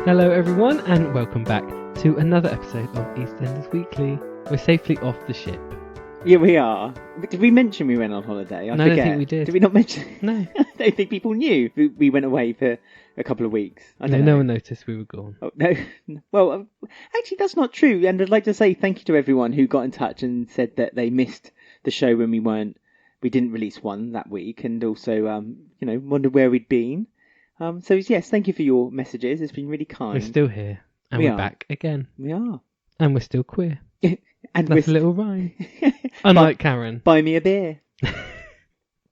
Hello everyone and welcome back to another episode of EastEnders Weekly. We're safely off the ship. Yeah, we are. Did we mention we went on holiday? I don't think we did. Did we not mention? No. I don't think people knew we went away for a couple of weeks. No one noticed we were gone. Oh, no. Well, actually, that's not true. And I'd like to say thank you to everyone who got in touch and said that they missed the show when we didn't release one that week, and also, wondered where we'd been. So yes, thank you for your messages. It's been really kind. We're still here. And we're back again. We are. And we're still queer. And that's a little rhyme. Unlike Caren. Buy me a beer.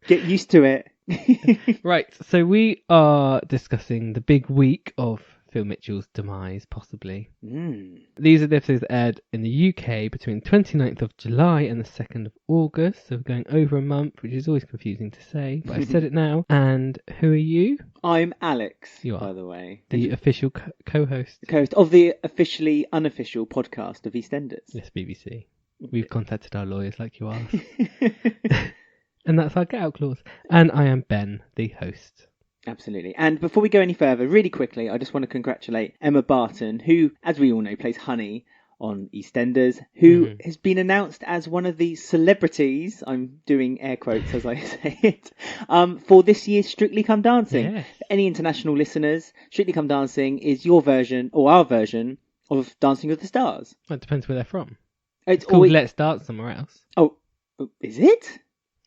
Get used to it. Right, so we are discussing the big week of Phil Mitchell's demise, possibly. These are the episodes that aired in the UK between 29th of July and the 2nd of August. So we're going over a month, which is always confusing to say, but I've said it now. And who are you? I'm Alex, you are, by the way. The official co-host. The co-host of the officially unofficial podcast of EastEnders. Yes, BBC. We've contacted our lawyers like you asked. And that's our get out clause. And I am Ben, the host. Absolutely. And before we go any further, really quickly, I just want to congratulate Emma Barton, who, as we all know, plays Honey on EastEnders, who has been announced as one of the celebrities, I'm doing air quotes as I say it, for this year's Strictly Come Dancing. Yes. For any international listeners, Strictly Come Dancing is your version, or our version, of Dancing with the Stars. Well, it depends where they're from. It's called Let's Dance somewhere else. Oh, is it?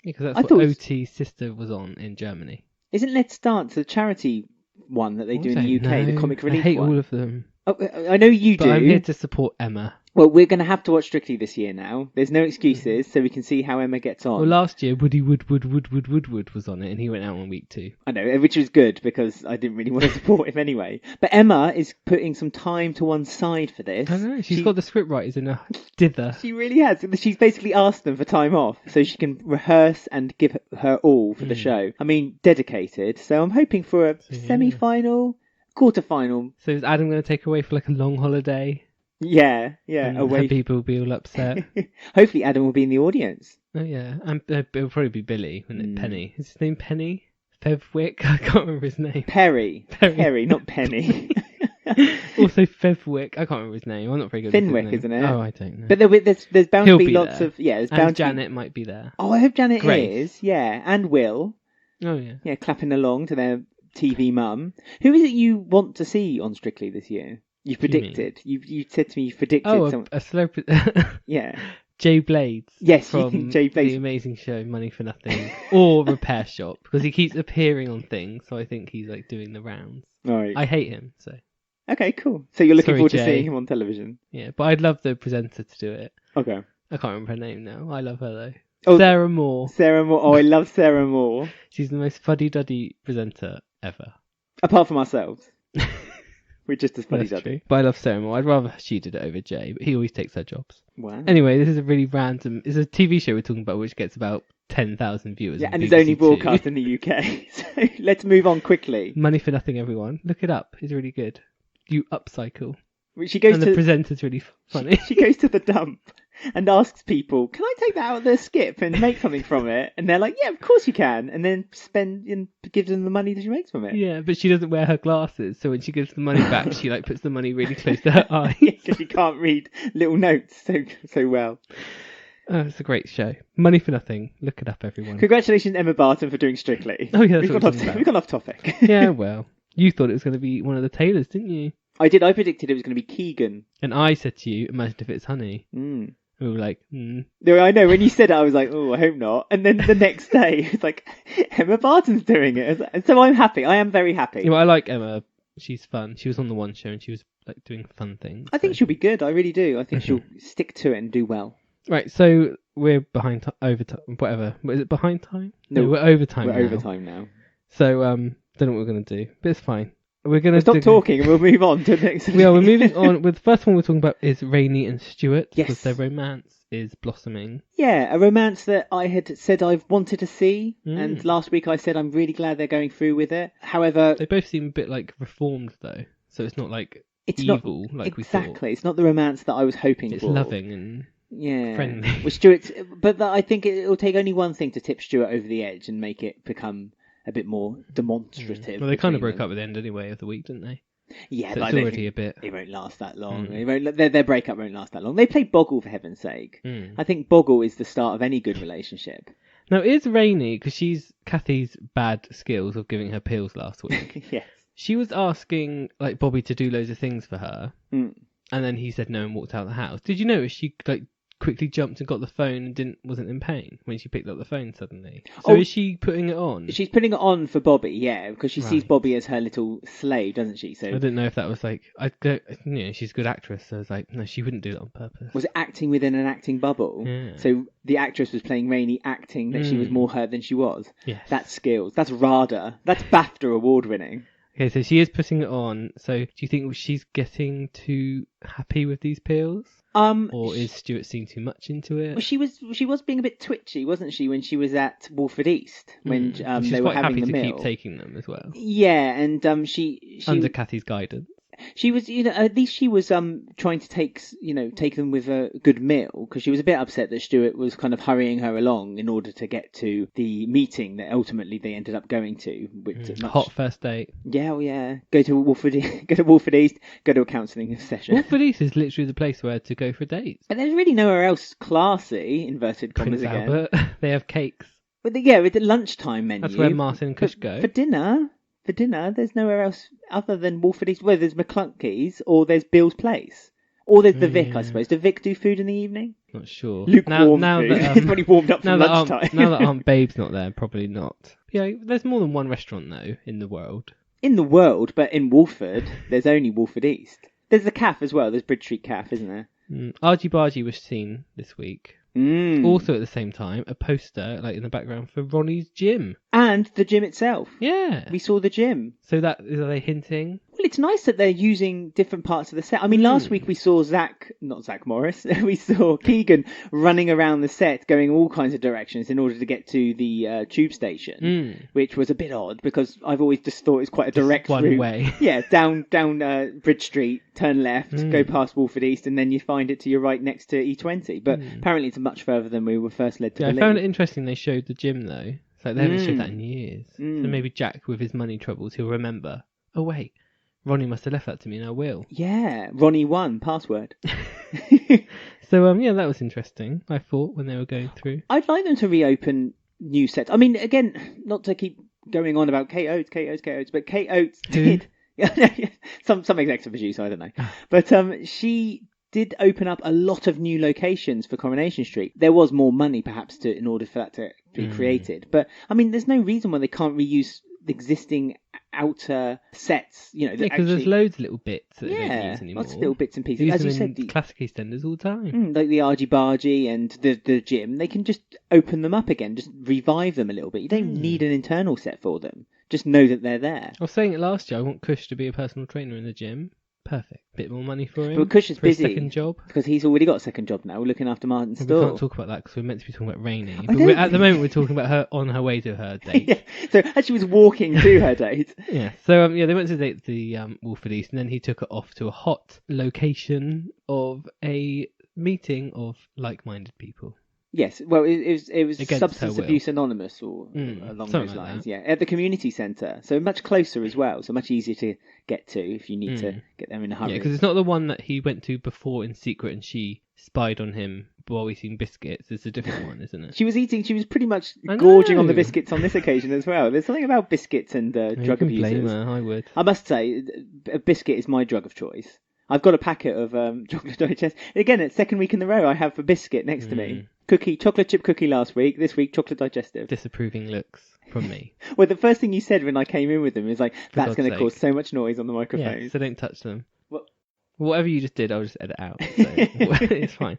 Yeah, because that's what OT's sister was on in Germany. Isn't Let's Dance a charity one that they do in the UK, the comic relief one? I hate all of them. Oh, I know you do. But I'm here to support Emma. Well, we're going to have to watch Strictly this year now. There's no excuses, so we can see how Emma gets on. Well, last year, Woody Wood was on it, and he went out on week 2. I know, which was good, because I didn't really want to support him anyway. But Emma is putting some time to one side for this. I know, she's got the script writers in a dither. She really has. She's basically asked them for time off, so she can rehearse and give her all for the show. I mean, dedicated. So I'm hoping for a semi-final, quarter-final. So is Adam going to take away for like a long holiday? Yeah. And away. Habiba will be all upset. Hopefully Adam will be in the audience. Oh yeah, and it'll probably be Billy, wouldn't it? Penny. Is his name Penny? Fevwick? I can't remember his name. Perry, not Penny. Also Fevwick. I can't remember his name. I'm not very good Fenwick, with his name. isn't it? Oh, I don't know. But there's bound to be lots there. of there's and bound Janet might be there. Oh, I hope Janet Grace. is. Yeah, and Will. Oh yeah. Yeah, clapping along to their TV mum. Who is it you want to see on Strictly this year? You've predicted. You said to me you predicted. Oh, a celebrity. Yeah. Jay Blades. Yes, from you think Jay Blades. The amazing show Money for Nothing, or Repair Shop, because he keeps appearing on things. So I think he's like doing the rounds. Right. I hate him. So. Okay, cool. So you're looking forward Jay. to seeing him on television. Yeah, but I'd love the presenter to do it. Okay. I can't remember her name now. I love her though. Oh, Sarah Moore. Sarah Moore. Oh, I love Sarah Moore. She's the most fuddy-duddy presenter ever. Apart from ourselves. We're just as fuddy-duddy. But I love Sarah Moore. I'd rather she did it over Jay, but he always takes her jobs. Wow. Anyway, this is a really random... It's a TV show we're talking about, which gets about 10,000 viewers. Yeah, and it's only broadcast in the UK. So let's move on quickly. Money for Nothing, everyone. Look it up. It's really good. You upcycle. She goes and the presenter's really funny. She goes to the dump and asks people, "Can I take that out of the skip and make something from it?" And they're like, "Yeah, of course you can." And then gives them the money that she makes from it. Yeah, but she doesn't wear her glasses, so when she gives the money back, she like puts the money really close to her eye. Because she can't read little notes so well. Oh, it's a great show. Money for Nothing. Look it up, everyone. Congratulations, Emma Barton, for doing Strictly. Oh yeah, we've gone off topic. Yeah, well, you thought it was going to be one of the Taylors, didn't you? I did. I predicted it was going to be Keegan. And I said to you, imagine if it's Honey. Mm. We were like, No, I know. When you said it, I was like, oh, I hope not. And then the next day, it's like, Emma Barton's doing it. And so I'm happy. I am very happy. Yeah, well, I like Emma. She's fun. She was on the One Show and she was like doing fun things. I think she'll be good. I really do. I think she'll stick to it and do well. Right, so we're behind overtime. Whatever. Is it behind time? No, we're overtime now. We're overtime now. So, don't know what we're going to do. But it's fine. We're going to stop talking and we'll move on to the next. We're moving on. With the first one we're talking about is Rainie and Stuart. Yes. Because their romance is blossoming. Yeah, a romance that I had said I've wanted to see. And last week I said I'm really glad they're going through with it. However... They both seem a bit like reformed though. So it's not like evil like we thought. Exactly. It's not the romance that I was hoping for. It's loving and friendly. With Stuart, but I think it'll take only one thing to tip Stuart over the edge and make it become a bit more demonstrative. Well, they kind of broke up at the end anyway of the week, didn't they? Yeah, so but it's already a bit. It won't last that long. Their breakup won't last that long. They played Boggle, for heaven's sake. I think Boggle is the start of any good relationship. Now, is Rainie, because she's Kathy's bad skills of giving her pills last week. Yes. She was asking like Bobby to do loads of things for her, and then he said no and walked out of the house. Did you notice she like quickly jumped and got the phone and wasn't in pain when she picked up the phone suddenly? So is she putting it on? She's putting it on for Bobby, yeah, because she sees Bobby as her little slave, doesn't she? So I didn't know if that was like she's a good actress, so I was like, no, she wouldn't do that on purpose. Was it acting within an acting bubble? Yeah. So the actress was playing Rainie, acting that she was more her than she was. Yes. That's skills. That's RADA. That's BAFTA award winning. Okay, so she is putting it on. So do you think she's getting too happy with these pills? Or is Stuart seeing too much into it? Well, she was being a bit twitchy, wasn't she, when she was at Wolford East when they were having the meal. She's quite happy to keep taking them as well. Yeah, and she under Kathy's guidance. She was, at least she was trying to take them with a good meal, because she was a bit upset that Stuart was kind of hurrying her along in order to get to the meeting that ultimately they ended up going to. Hot first date. Yeah, well, yeah. Go to Wolford East, go to a counselling session. Wolford East is literally the place where to go for dates. But there's really nowhere else classy, inverted commas Prince again. Albert. They have cakes. With the lunchtime menu. That's where Martin and Kush go. For dinner, there's nowhere else other than Wolford East. Well, there's McClunkey's, or there's Bill's Place, or there's the Vic, I suppose. Does Vic do food in the evening? Not sure. Lukewarm food. It's when he warmed up for lunchtime. Now that Aunt Babe's not there, probably not. Yeah, there's more than one restaurant, though, in the world. In the world, but in Wolford, there's only Wolford East. There's the Caff as well. There's Bridge Street Caff, isn't there? Argy Bargy was seen this week. Also at the same time, a poster like in the background for Ronnie's gym. And the gym itself. Yeah. We saw the gym. So are they hinting? Well, it's nice that they're using different parts of the set. I mean, last week we saw not Zach Morris, we saw Keegan running around the set going all kinds of directions in order to get to the tube station, which was a bit odd because I've always just thought it was quite a direct one route. way. Yeah, down Bridge Street, turn left, go past Wolford East, and then you find it to your right next to E20. But apparently it's much further than we were first led to believe. I found it interesting they showed the gym, though. It's like they haven't showed that in years. So maybe Jack, with his money troubles, he'll remember. Oh, wait. Ronnie must have left that to me in our will. Yeah, Ronnie 1, password. So, that was interesting, I thought, when they were going through. I'd like them to reopen new sets. I mean, again, not to keep going on about Kate Oates, but Kate Oates did... some executive producer, I don't know. But she did open up a lot of new locations for Coronation Street. There was more money, perhaps, in order for that to be created. But, I mean, there's no reason why they can't reuse existing outer sets, because there's loads of little bits that they don't use anymore. Lots of little bits and pieces. As you said, the classic EastEnders all the time. Like the Argy Bargy and the gym, they can just open them up again, just revive them a little bit. You don't need an internal set for them. Just know that they're there. I was saying it last year, I want Kush to be a personal trainer in the gym. Perfect. Bit more money for him. But Kush is busy. A second job. Because he's already got a second job now, looking after Martin's store. We can't talk about that because we're meant to be talking about Rainie. But at the moment, we're talking about her on her way to her date. Yeah. So as she was walking to her date. Yeah. So they went to the Wolford East, and then he took her off to a hot location of a meeting of like-minded people. Yes, well, it was Against Substance Abuse Anonymous or along those lines. Yeah, at the community centre, so much closer as well, so much easier to get to if you need to get there in a hurry. Yeah, because it's not the one that he went to before in secret and she spied on him while eating biscuits. It's a different one, isn't it? She was pretty much gorging on the biscuits on this occasion as well. There's something about biscuits and drug abusers. Blame her, I would. I must say, a biscuit is my drug of choice. I've got a packet of chocolate digest. Again, it's second week in a row I have a biscuit next to me. Chocolate chip cookie last week. This week, chocolate digestive. Disapproving looks from me. Well, the first thing you said when I came in with them is like, that's going to cause so much noise on the microphone. Yeah, so don't touch them. Whatever you just did, I'll just edit out. So it's fine.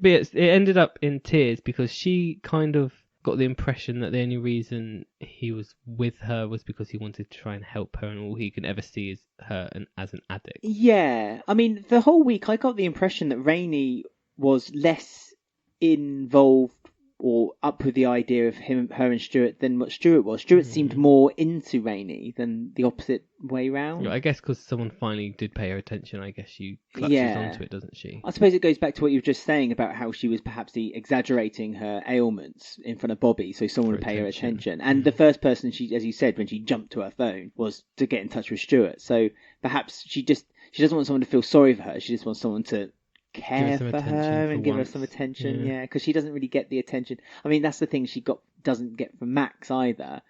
But it ended up in tears because she kind of got the impression that the only reason he was with her was because he wanted to try and help her, and all he can ever see is her as an addict. Yeah, I mean, the whole week I got the impression that Rainie was less involved or up with the idea of her and Stuart than what Stuart was. Stuart seemed more into Rainie than the opposite way round. I guess because someone finally did pay her attention, I guess she clutches onto it, doesn't she? I suppose it goes back to what you were just saying about how she was perhaps exaggerating her ailments in front of Bobby so someone would pay her attention. And the first person she, as you said, when she jumped to her phone was to get in touch with Stuart. So perhaps she doesn't want someone to feel sorry for her. She just wants someone to care for her and give her some attention. Yeah, because she doesn't really get the attention. I mean, that's the thing she doesn't get from Max either.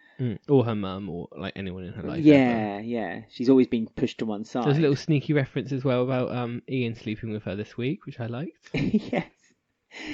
Or her mum, or like anyone in her life. Yeah. She's always been pushed to one side. There's a little sneaky reference as well about Ian sleeping with her this week, which I liked. Yes.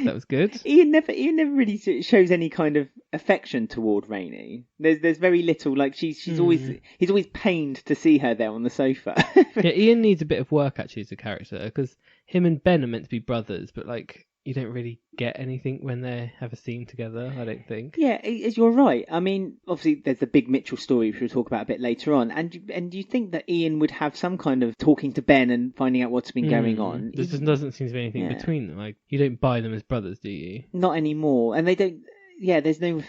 That was good. Ian never really shows any kind of affection toward Rainie. There's very little. Like he's always pained to see her there on the sofa. Yeah, Ian needs a bit of work actually as a character, because him and Ben are meant to be brothers, but like you don't really get anything when they have a scene together, I don't think. Yeah, you're right. I mean, obviously there's the big Mitchell story which we'll talk about a bit later on, and you think that Ian would have some kind of talking to Ben and finding out what's been going on. There just doesn't seem to be anything between them. Like you don't buy them as brothers, do you? Not anymore, and they don't. Yeah, there's no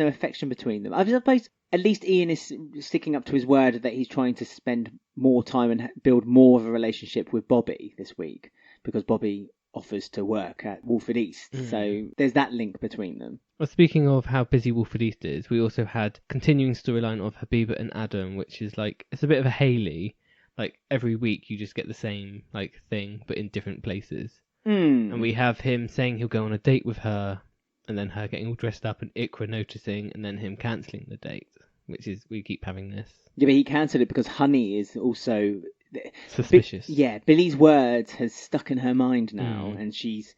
affection between them. I suppose at least Ian is sticking up to his word that he's trying to spend more time and build more of a relationship with Bobby this week, because Bobby offers to work at Wolford East. So there's that link between them. Well, speaking of how busy Wolford East is, we also had continuing storyline of Habiba and Adam, which is like, it's a bit of a Hayley. Like every week you just get the same like thing, but in different places. And we have him saying he'll go on a date with her, and then her getting all dressed up and Iqra noticing, and then him cancelling the date, which is, we keep having this. Yeah, but he cancelled it because Honey is also suspicious. Billy's words has stuck in her mind now, and she's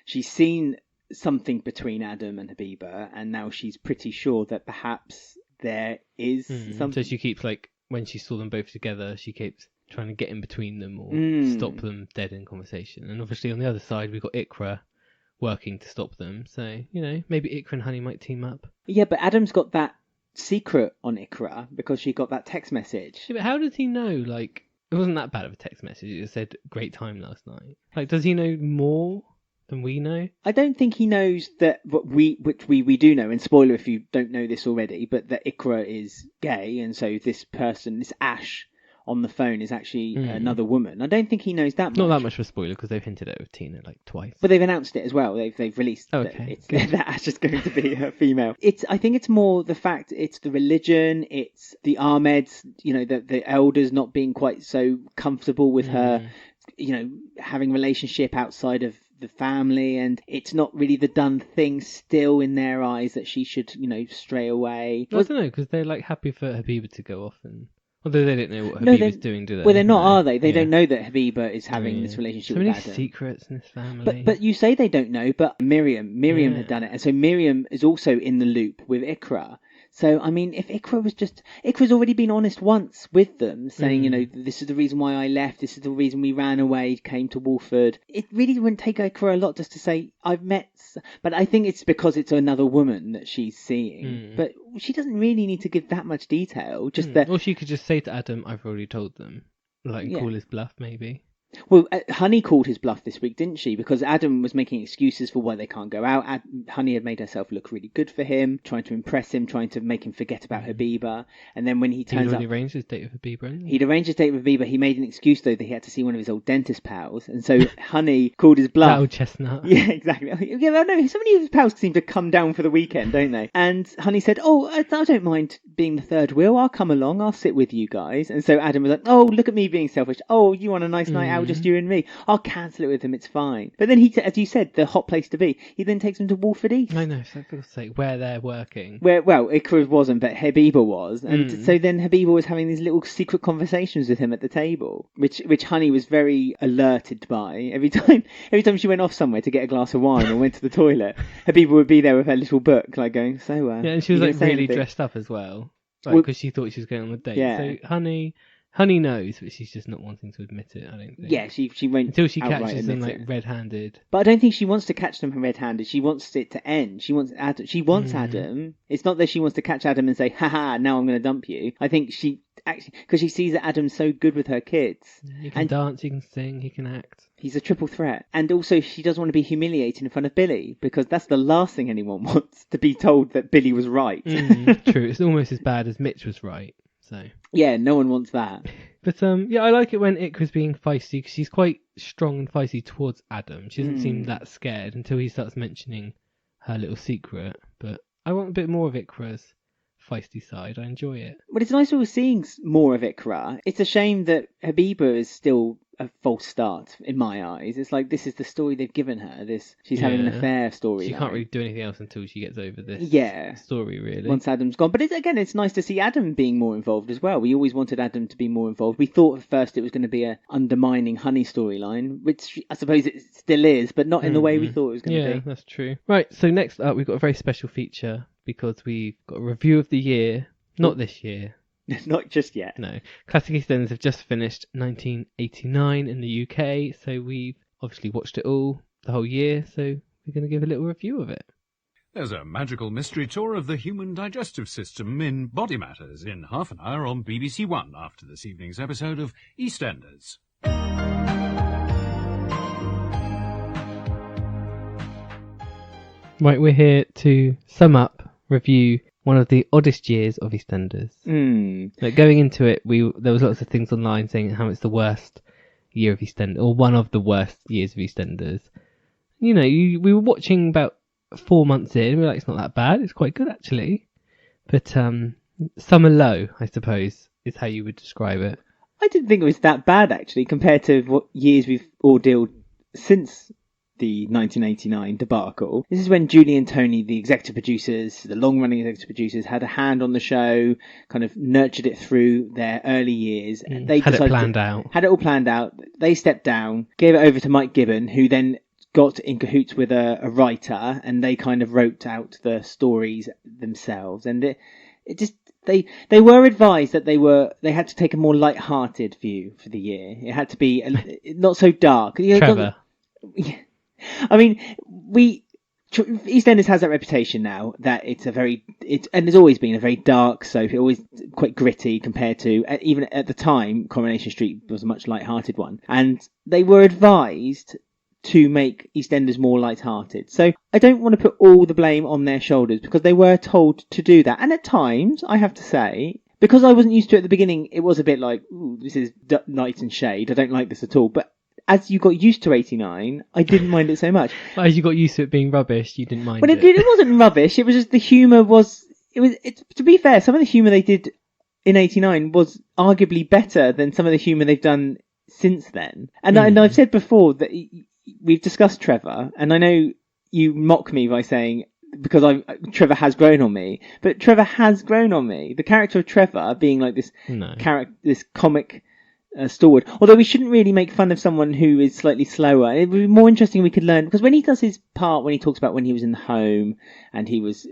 seen something between Adam and Habiba, and now she's pretty sure that perhaps there is something. So she keeps, like, when she saw them both together, she keeps trying to get in between them or stop them dead in conversation. And obviously on the other side we've got Iqra working to stop them, so maybe Iqra and Honey might team up. Yeah, but Adam's got that secret on Iqra because she got that text message. Yeah, but how does he know? Like, it wasn't that bad of a text message. It said great time last night. Like, does he know more than we know? I don't think he knows that which we do know, and spoiler if you don't know this already, but that Iqra is gay, and so this person, this Ash on the phone, is actually another woman. I don't think he knows that much. Not that much of a spoiler, because they've hinted at it with Tina like twice. But they've announced it as well. They've released that Ash is going to be a female. I think it's more the fact, it's the religion, it's the Ahmeds, the elders not being quite so comfortable with her, having relationship outside of the family, and it's not really the done thing still in their eyes that she should, stray away. I don't know, because they're like happy for Habiba to go off, and although they don't know what Habiba's doing, do they? Well, they're not, are they? They don't know that Habiba is having this relationship with Adam. So many secrets in this family. But you say they don't know, but Miriam had done it, and so Miriam is also in the loop with Iqra. So, I mean, if Iqra's already been honest once with them, saying, this is the reason why I left, this is the reason we ran away, came to Wolford. It really wouldn't take Iqra a lot just to say, I've met... But I think it's because it's another woman that she's seeing. But she doesn't really need to give that much detail. Just that... Or she could just say to Adam, I've already told them. Like, call his bluff, maybe. Well, Honey called his bluff this week, didn't she? Because Adam was making excuses for why they can't go out. Honey had made herself look really good for him, trying to impress him, trying to make him forget about Habiba. And then when he turns up... He'd already arranged his date with Habiba. He'd arranged his date with Habiba. He made an excuse, though, that he had to see one of his old dentist pals. And so Honey called his bluff. That old chestnut. Yeah, exactly. Yeah, well, no, so many of his pals seem to come down for the weekend, don't they? And Honey said, I don't mind being the third wheel. I'll come along. I'll sit with you guys. And so Adam was like, oh, look at me being selfish. Oh, you want a nice night out, just you and me. I'll cancel it with him, it's fine. But then he, as you said, the hot place to be, he then takes him to Wolford East. I know, so for God's sake, where they're working. Well, Iqra wasn't, but Habiba was. And so then Habiba was having these little secret conversations with him at the table, which Honey was very alerted by. Every time she went off somewhere to get a glass of wine or went to the toilet, Habiba would be there with her little book, like going, so... yeah, and she was like really dressed up as well, because she thought she was going on a date. Yeah. So Honey knows, but she's just not wanting to admit it, I don't think. Yeah, she won't. Until she catches them like red-handed. But I don't think she wants to catch them red-handed. She wants it to end. She wants Adam. Adam. It's not that she wants to catch Adam and say, haha, now I'm going to dump you. I think actually, because she sees that Adam's so good with her kids. He can dance, he can sing, he can act. He's a triple threat. And also she doesn't want to be humiliated in front of Billy, because that's the last thing anyone wants, to be told that Billy was right. True, it's almost as bad as Mitch was right. So yeah, no one wants that. But I like it when Iqra's being feisty, because she's quite strong and feisty towards Adam. She doesn't seem that scared until he starts mentioning her little secret. But I want a bit more of Iqra's feisty side. I enjoy it. But it's nice we're seeing more of Iqra. It's a shame that Habiba is still a false start in my eyes. It's like, this is the story they've given her. She's having an affair story. She can't really do anything else until she gets over this story, really. Once Adam's gone. But it's nice to see Adam being more involved as well. We always wanted Adam to be more involved. We thought at first it was going to be a undermining Honey storyline, which I suppose it still is, but not in the way we thought it was going to be. Yeah, that's true. Right, so next up we've got a very special feature, because we've got a review of the year. Not this year. Not just yet. No. Classic EastEnders have just finished 1989 in the UK, so we've obviously watched it all, the whole year, so we're going to give a little review of it. There's a magical mystery tour of the human digestive system in Body Matters in half an hour on BBC One after this evening's episode of EastEnders. Right, we're here to sum up, review one of the oddest years of EastEnders. Like, going into it, there was lots of things online saying how it's the worst year of EastEnders, or one of the worst years of EastEnders. You know, we were watching about 4 months in, we were like, it's not that bad, it's quite good actually. But summer low, I suppose, is how you would describe it. I didn't think it was that bad actually, compared to what years we've ordealed since the 1989 debacle. This is when Julie and Tony, the executive producers, the long-running executive producers, had a hand on the show, kind of nurtured it through their early years. And they had it planned out. Had it all planned out. They stepped down, gave it over to Mike Gibbon, who then got in cahoots with a writer, and they kind of wrote out the stories themselves. And it just, they were advised that they had to take a more light-hearted view for the year. It had to be not so dark. Trevor. I mean, EastEnders has that reputation now that it's and there's always been a very dark soap. It's always quite gritty compared to, even at the time, Coronation Street was a much light-hearted one. And they were advised to make EastEnders more light-hearted. So I don't want to put all the blame on their shoulders, because they were told to do that. And at times, I have to say, because I wasn't used to it at the beginning, it was a bit like, ooh, this is Night and Shade. I don't like this at all. But as you got used to 89, I didn't mind it so much. As you got used to it being rubbish, you didn't mind it. But it wasn't rubbish. It was just the humour was... to be fair, some of the humour they did in 89 was arguably better than some of the humour they've done since then. And I've said before that we've discussed Trevor, and I know you mock me by saying, because Trevor has grown on me, but Trevor has grown on me. The character of Trevor being like this this comic... stalwart. Although we shouldn't really make fun of someone who is slightly slower. It would be more interesting if we could learn, because when he does his part, when he talks about when he was in the home and he was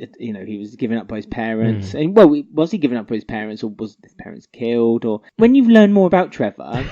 given up by his parents, and was he given up by his parents, or was his parents killed? Or when you've learned more about Trevor,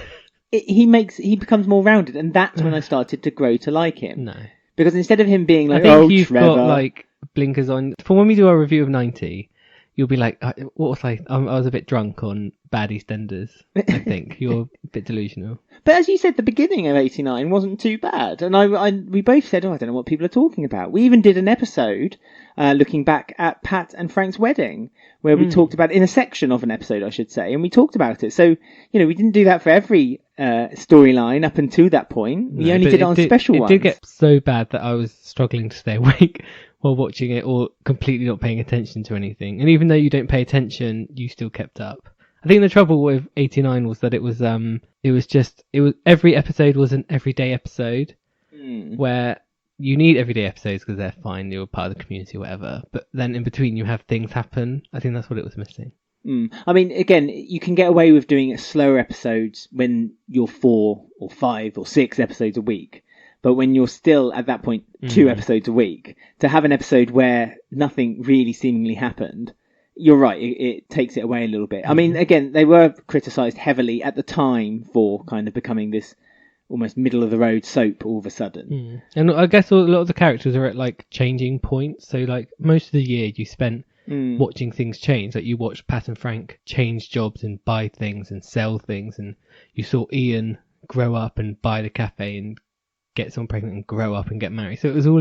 he becomes more rounded, and that's when I started to grow to like him. No, because instead of him being like, I think you've Trevor, got like blinkers on. For when we do our review of 90. You'll be like, what was I was a bit drunk on bad EastEnders, I think. You're a bit delusional. But as you said, the beginning of 89 wasn't too bad. And we both said, I don't know what people are talking about. We even did an episode looking back at Pat and Frank's wedding, where we talked about, in a section of an episode, I should say, and we talked about it. So, we didn't do that for every storyline up until that point. We only did it on special ones. It did get so bad that I was struggling to stay awake while watching it, or completely not paying attention to anything. And even though you don't pay attention, you still kept up. I think the trouble with 89 was that it was every episode was an everyday episode, where you need everyday episodes because they're fine, you're part of the community or whatever, but then in between you have things happen. I think that's what it was missing. I mean, again, you can get away with doing slower episodes when you're 4 or 5 or 6 episodes a week. But when you're still at that point 2 episodes a week, to have an episode where nothing really seemingly happened, you're right, it takes it away a little bit. I mean, again, they were criticised heavily at the time for kind of becoming this almost middle of the road soap all of a sudden. And I guess a lot of the characters are at like changing points. So like most of the year you spent watching things change. Like you watched Pat and Frank change jobs and buy things and sell things, and you saw Ian grow up and buy the cafe and get someone pregnant and grow up and get married. So it was a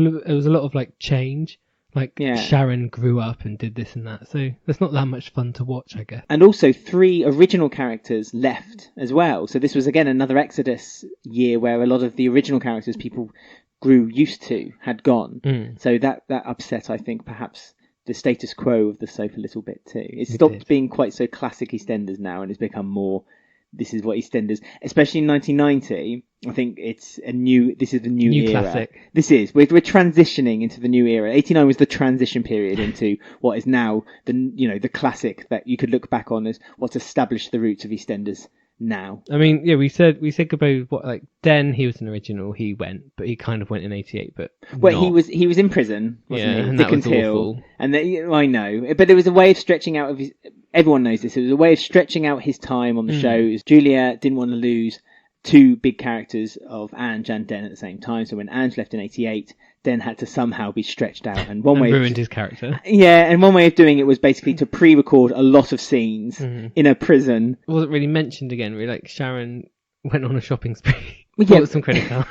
lot of like change. Like Sharon grew up and did this and that. So it's not that much fun to watch, I guess. And also 3 original characters left as well. So this was again another Exodus year where a lot of the original characters people grew used to had gone. So that upset, I think, perhaps the status quo of the soap a little bit too. It stopped being quite so classic EastEnders now, and it's become more, this is what EastEnders, especially in 1990. I think this is the new era. Classic. This is, we're transitioning into the new era. 89 was the transition period into what is now the classic that you could look back on as what's established the roots of EastEnders now. I mean, yeah, we said goodbye. What, like Den? He was an original. He went, but he kind of went in '88. But he was in prison, wasn't he? And Dickens that was Hill. awful. And I know, but there was a way of stretching out of his. Everyone knows this. It was a way of stretching out his time on the show. Julia didn't want to lose 2 big characters of Ange and Den at the same time. So when Ange left in '88, Den had to somehow be stretched out, and ruined his character. Yeah, and one way of doing it was basically to pre-record a lot of scenes in a prison. It wasn't really mentioned again. Really, like Sharon went on a shopping spree, bought some credit cards,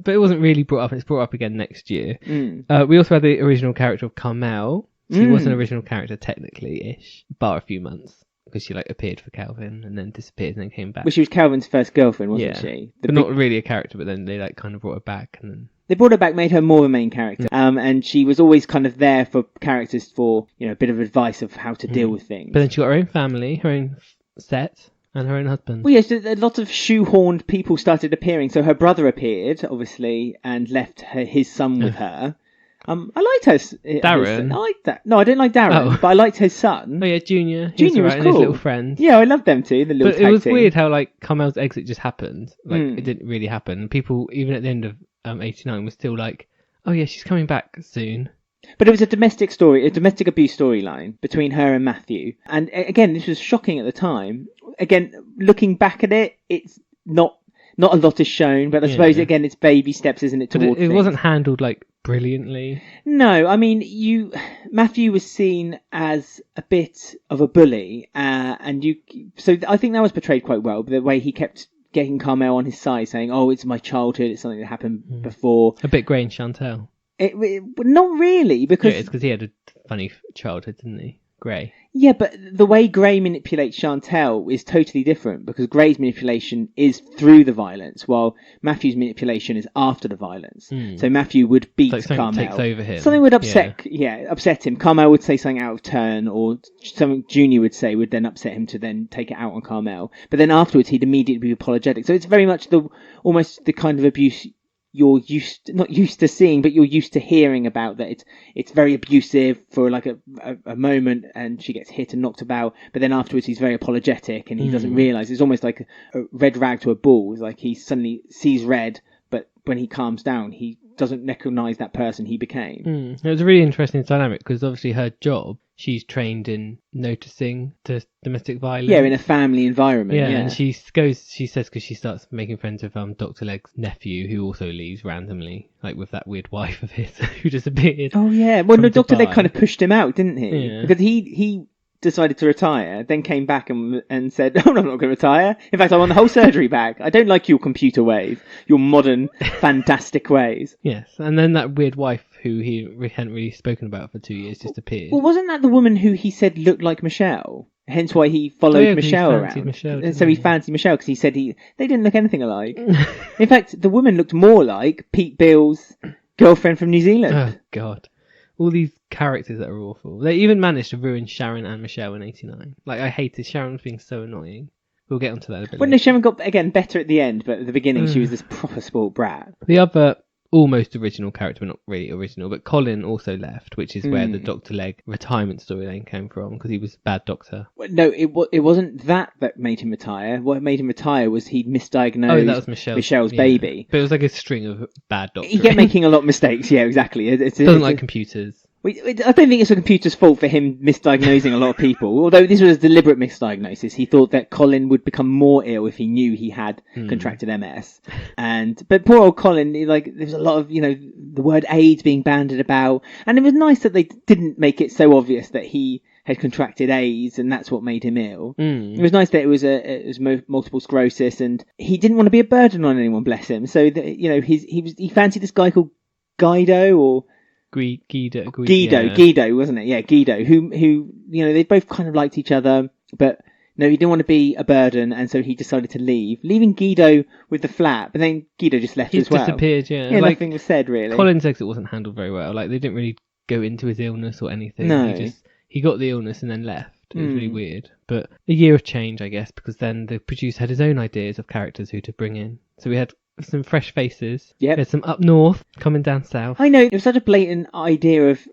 but it wasn't really brought up. It's brought up again next year. We also had the original character of Carmel. She was an original character technically-ish, bar a few months. Because she appeared for Calvin and then disappeared and then came back. Well, she was Calvin's first girlfriend, wasn't she? But not really a character, but then they kind of brought her back and then... They brought her back, made her more of a main character. And she was always kind of there for characters for, a bit of advice of how to deal with things. But then she got her own family, her own set, and her own husband. Well, yes, a lot of shoehorned people started appearing. So her brother appeared, obviously, and left his son with her. I liked her. Darren? I liked that. No, I didn't like Darren, but I liked his son. Oh yeah, Junior. Junior was right, cool. And his little friend. Yeah, I loved them too. The little. But it was team. weird how Carmel's exit just happened. It didn't really happen. People, even at the end of '89, were still like, "Oh yeah, she's coming back soon." But it was a domestic abuse storyline between her and Matthew. And again, this was shocking at the time. Again, looking back at it, it's not a lot is shown. But I suppose again, it's baby steps, isn't it? But it wasn't handled brilliantly. No, I mean, Matthew was seen as a bit of a bully, so I think that was portrayed quite well. The way he kept getting Carmel on his side, saying, "Oh, it's my childhood. It's something that happened before." A bit Grey and Chantel. Not really, because it's because he had a funny childhood, didn't he? Grey. Yeah, but the way Grey manipulates Chantel is totally different, because Grey's manipulation is through the violence, while Matthew's manipulation is after the violence. So Matthew would beat Carmel. Takes over him. Something would upset him. Carmel would say something out of turn, or something Junior would say would then upset him to then take it out on Carmel. But then afterwards, he'd immediately be apologetic. So it's very much almost the kind of abuse you're not used to seeing, but you're used to hearing about. That it's very abusive for a moment, and she gets hit and knocked about, but then afterwards he's very apologetic and he doesn't realise. It's almost like a red rag to a bull. It's like he suddenly sees red, but when he calms down, he doesn't recognise that person he became. It was a really interesting dynamic, because obviously her job, she's trained in noticing the domestic violence. Yeah, in a family environment. Yeah, and she says, because she starts making friends with Dr. Legg's nephew, who also leaves randomly, with that weird wife of his who disappeared. Oh yeah, well, no, Dr. Legg kind of pushed him out, didn't he? Yeah. Because he decided to retire, then came back and said, "Oh, no, I'm not going to retire. In fact, I want the whole surgery back. I don't like your computer ways, your modern, fantastic ways." Yes, and then that weird wife who he hadn't really spoken about for 2 years just appeared. Well, wasn't that the woman who he said looked like Michelle? Hence why he followed Michelle around. And so he fancied Michelle, because he said they didn't look anything alike. In fact, the woman looked more like Pete Bill's girlfriend from New Zealand. Oh, God. All these characters that are awful. They even managed to ruin Sharon and Michelle in '89. I hated Sharon being so annoying. We'll get onto that a bit later. No, Sharon got, again, better at the end, but at the beginning she was this proper spoiled brat. The other almost original character, but not really original, but Colin also left, which is where the Dr. Legg retirement storyline came from, because he was a bad doctor. No, it wasn't that made him retire. What made him retire was he misdiagnosed that was Michelle's baby. But it was like a string of bad doctors. He kept making a lot of mistakes, yeah, exactly. It doesn't like computers. I don't think it's a computer's fault for him misdiagnosing a lot of people, although this was a deliberate misdiagnosis. He thought that Colin would become more ill if he knew he had contracted MS. But poor old Colin, there was a lot of, the word AIDS being bandied about. And it was nice that they didn't make it so obvious that he had contracted AIDS and that's what made him ill. It was nice that it was multiple sclerosis, and he didn't want to be a burden on anyone, bless him. So that, you know, he fancied this guy called Guido or Guido, wasn't it? Yeah, Guido, who you know, they both kind of liked each other, but no, he didn't want to be a burden, and so he decided to leave, leaving Guido with the flat. But then Guido just left as well. Disappeared, yeah. Yeah, nothing was said really. Colin's exit wasn't handled very well. Like, they didn't really go into his illness or anything. No. He got the illness and then left. It was really weird. But a year of change, I guess, because then the producer had his own ideas of characters who to bring in. So we had some fresh faces. Yep. We had some up north coming down south. I know, it was such a blatant idea of,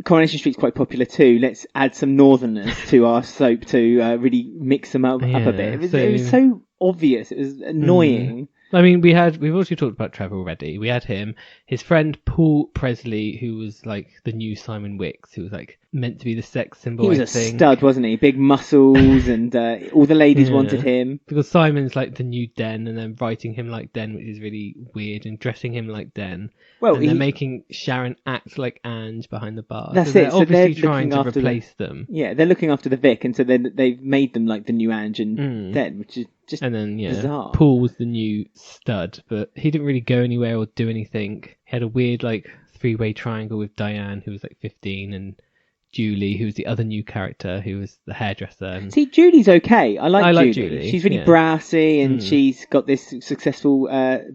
Coronation Street's quite popular too. Let's add some northerners to our soap to really mix them up a bit. It was so obvious. It was annoying. I mean, we've already talked about Trevor already. We had him, his friend Paul Presley, who was like the new Simon Wicks, who was like meant to be the sex symbol. He was a stud, wasn't he? Big muscles, and all the ladies wanted him. Because Simon's like the new Den, and then writing him like Den, which is really weird, and dressing him like Den. Well, and they're making Sharon act like Ange behind the bar. That's so it. So they're obviously trying to replace them. Yeah, they're looking after the Vic, and so they've made them like the new Ange and Den, which is just bizarre. Paul was the new stud, but he didn't really go anywhere or do anything. He had a weird like three-way triangle with Diane, who was like 15, and Julie, who was the other new character, who was the hairdresser. And... See, Julie's okay. I like Julie. She's really brassy, and she's got this successful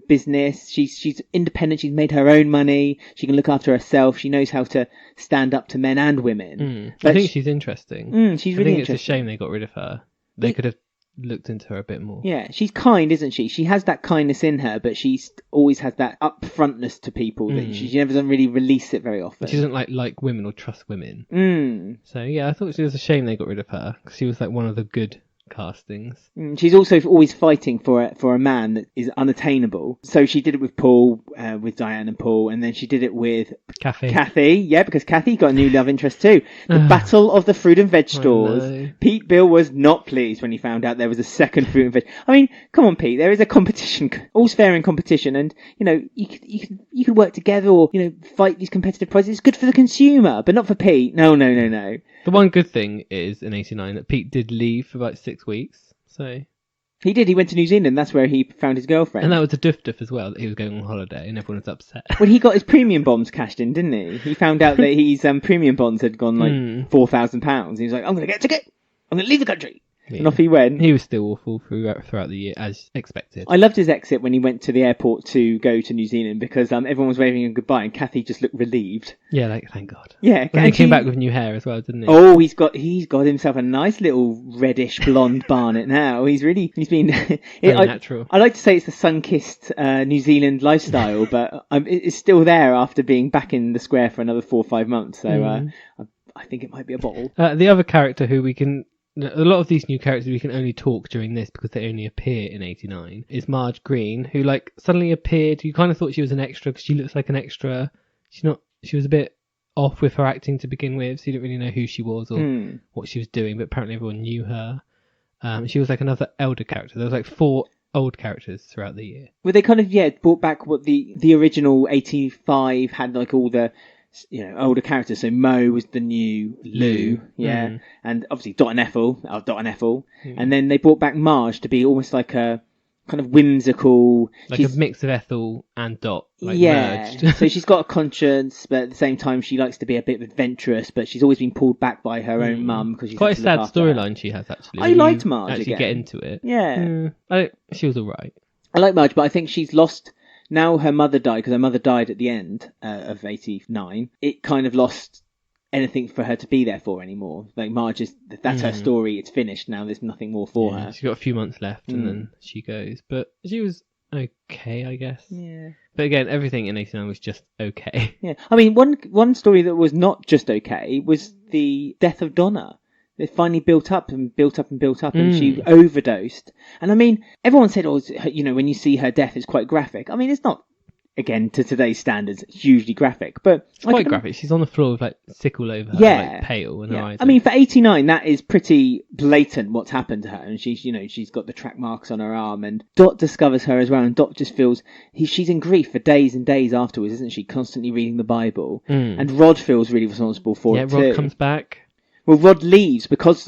business. She's independent. She's made her own money. She can look after herself. She knows how to stand up to men and women. I think she's interesting. She's really interesting. It's a shame they got rid of her. They could have looked into her a bit more. Yeah, she's kind, isn't she? She has that kindness in her, but she always has that upfrontness to people that she never doesn't really release it very often. She doesn't like women or trust women. So yeah, I thought it was a shame they got rid of her, because she was like one of the good castings. She's also always fighting for a man that is unattainable. So she did it with Paul, with Diane and Paul, and then she did it with Kathy. Yeah, because Kathy got a new love interest too. The Battle of the Fruit and Veg stores. Pete Bill was not pleased when he found out there was a second fruit and veg. I mean, come on, Pete. There is a competition. All's fair in competition, and you know you could work together or fight these competitive prizes. It's good for the consumer, but not for Pete. No. The one good thing is in '89 that Pete did leave for about 6 weeks. So he did. He went to New Zealand. That's where he found his girlfriend. And that was a duff as well, that he was going on holiday, and everyone was upset. Well, he got his premium bonds cashed in, didn't he? He found out that his premium bonds had gone like £4,000. He was like, I'm going to get a ticket. I'm going to leave the country. Yeah. And off he went. He was still awful throughout the year, as expected. I loved his exit when he went to the airport to go to New Zealand, because everyone was waving him goodbye, and Kathy just looked relieved. Yeah, like, thank God. Yeah, and he came back with new hair as well, didn't he? Oh, he's got himself a nice little reddish blonde barnet now. He's been natural. I like to say it's the sun-kissed New Zealand lifestyle, but it's still there after being back in the square for another 4 or 5 months. So I think it might be a bottle. The other character who we can. A lot of these new characters we can only talk during this because they only appear in '89 is Marge Green, who like suddenly appeared. You kind of thought she was an extra because she looks like an extra. She's not. She was a bit off with her acting to begin with, so you didn't really know who she was or what she was doing. But apparently everyone knew her. She was like another elder character. There was like 4 old characters throughout the year. Well, they kind of brought back what the original '85 had, like all the older characters. So Mo was the new Lou, and obviously Dot and Ethel, and then they brought back Marge to be almost like a kind of whimsical, like a mix of Ethel and Dot, merged. So she's got a conscience, but at the same time she likes to be a bit adventurous, but she's always been pulled back by her own mum because she's quite a sad storyline she has actually. I liked Marge. Actually, get into it. Yeah, she was alright. I like Marge, but I think she's lost. Now her mother died, because her mother died at the end of '89. It kind of lost anything for her to be there for anymore. Like Marge that's her story. It's finished now. There's nothing more for her. She's got a few months left, and then she goes. But she was okay, I guess. Yeah. But again, everything in '89 was just okay. Yeah. I mean, one story that was not just okay was the death of Donna. It finally built up, and she overdosed. And I mean, everyone said, when you see her death, it's quite graphic. I mean, it's not again, to today's standards, hugely graphic. But it's quite graphic. She's on the floor with like sickle over her, like pale, and her eyes. I mean, for 89, that is pretty blatant what's happened to her, and she's got the track marks on her arm, and Dot discovers her as well, and Dot just feels she's in grief for days and days afterwards, isn't she? Constantly reading the Bible, and Rod feels really responsible for it too. Yeah, Rod comes back. Well, Rod leaves because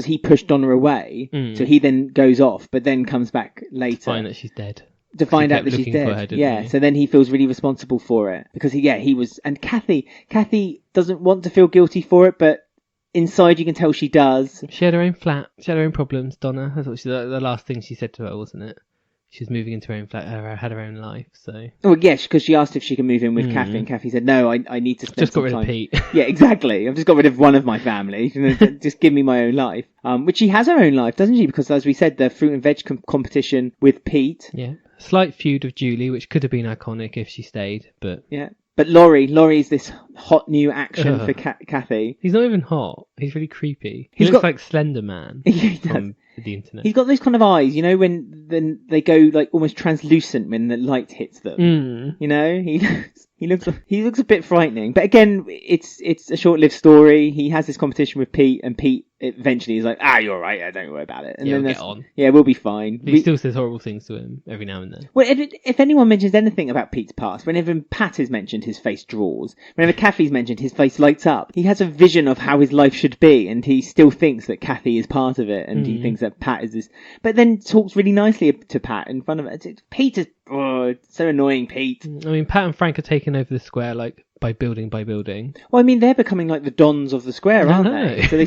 he pushed Donna away, so he then goes off, but then comes back later to find that she's dead. To find out that she's dead. Her, so then he feels really responsible for it because he was. And Kathy doesn't want to feel guilty for it, but inside you can tell she does. She had her own flat. She had her own problems. Donna. That's what the last thing she said to her, wasn't it? She was moving into her own flat. Had her own life. So. Oh yes, because she asked if she could move in with Kathy, and Kathy said, "No, I need to spend just some got rid time." of Pete. Yeah, exactly. I've just got rid of one of my family. Just give me my own life. Which she has her own life, doesn't she? Because as we said, the fruit and veg competition with Pete. Yeah. Slight feud of Julie, which could have been iconic if she stayed, but... Yeah. But Laurie's this hot new action for Kathy. He's not even hot. He's really creepy. He looks like Slender Man from the internet. He's got those kind of eyes, you know, when they go like almost translucent when the light hits them. You know, he looks a bit frightening. But again, it's a short-lived story. He has this competition with Pete, and Pete eventually is like, you're right, don't worry about it. And then we'll get on. Yeah, we'll be fine. He still says horrible things to him every now and then. Well, if anyone mentions anything about Pete's past, whenever Pat is mentioned, his face draws. Whenever Kathy's mentioned, his face lights up. He has a vision of how his life should be, and he still thinks that Kathy is part of it, and he thinks that Pat is this. But then talks really nicely to Pat in front of it. Pete is so annoying, Pete. I mean, Pat and Frank are taking over the square like by building. Well, I mean, they're becoming like the dons of the square, aren't they? So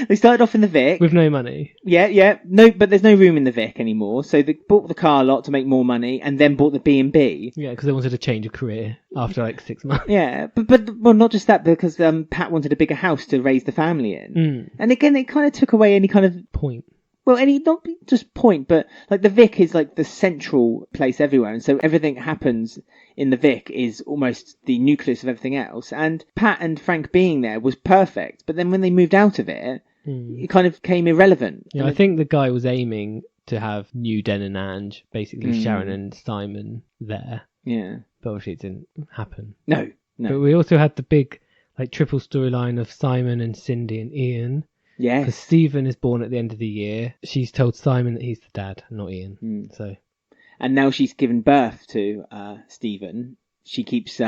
they started off in the Vic. With no money. Yeah. No, but there's no room in the Vic anymore. So they bought the car lot to make more money and then bought the B&B. Yeah, because they wanted to change a career after like 6 months. Yeah, but not just that, because Pat wanted a bigger house to raise the family in. And again, it kind of took away any kind of... point. Well, not just point, but like the Vic is like the central place everywhere. And so everything happens in the Vic is almost the nucleus of everything else. And Pat and Frank being there was perfect. But then when they moved out of it, it kind of became irrelevant. Yeah, I think the guy was aiming to have New Den and Ange, basically Sharon and Simon there. Yeah. But obviously it didn't happen. No. But we also had the big like triple storyline of Simon and Cindy and Ian. Yes. Because Stephen is born at the end of the year. She's told Simon that he's the dad, not Ian. So. And now she's given birth to Stephen. She keeps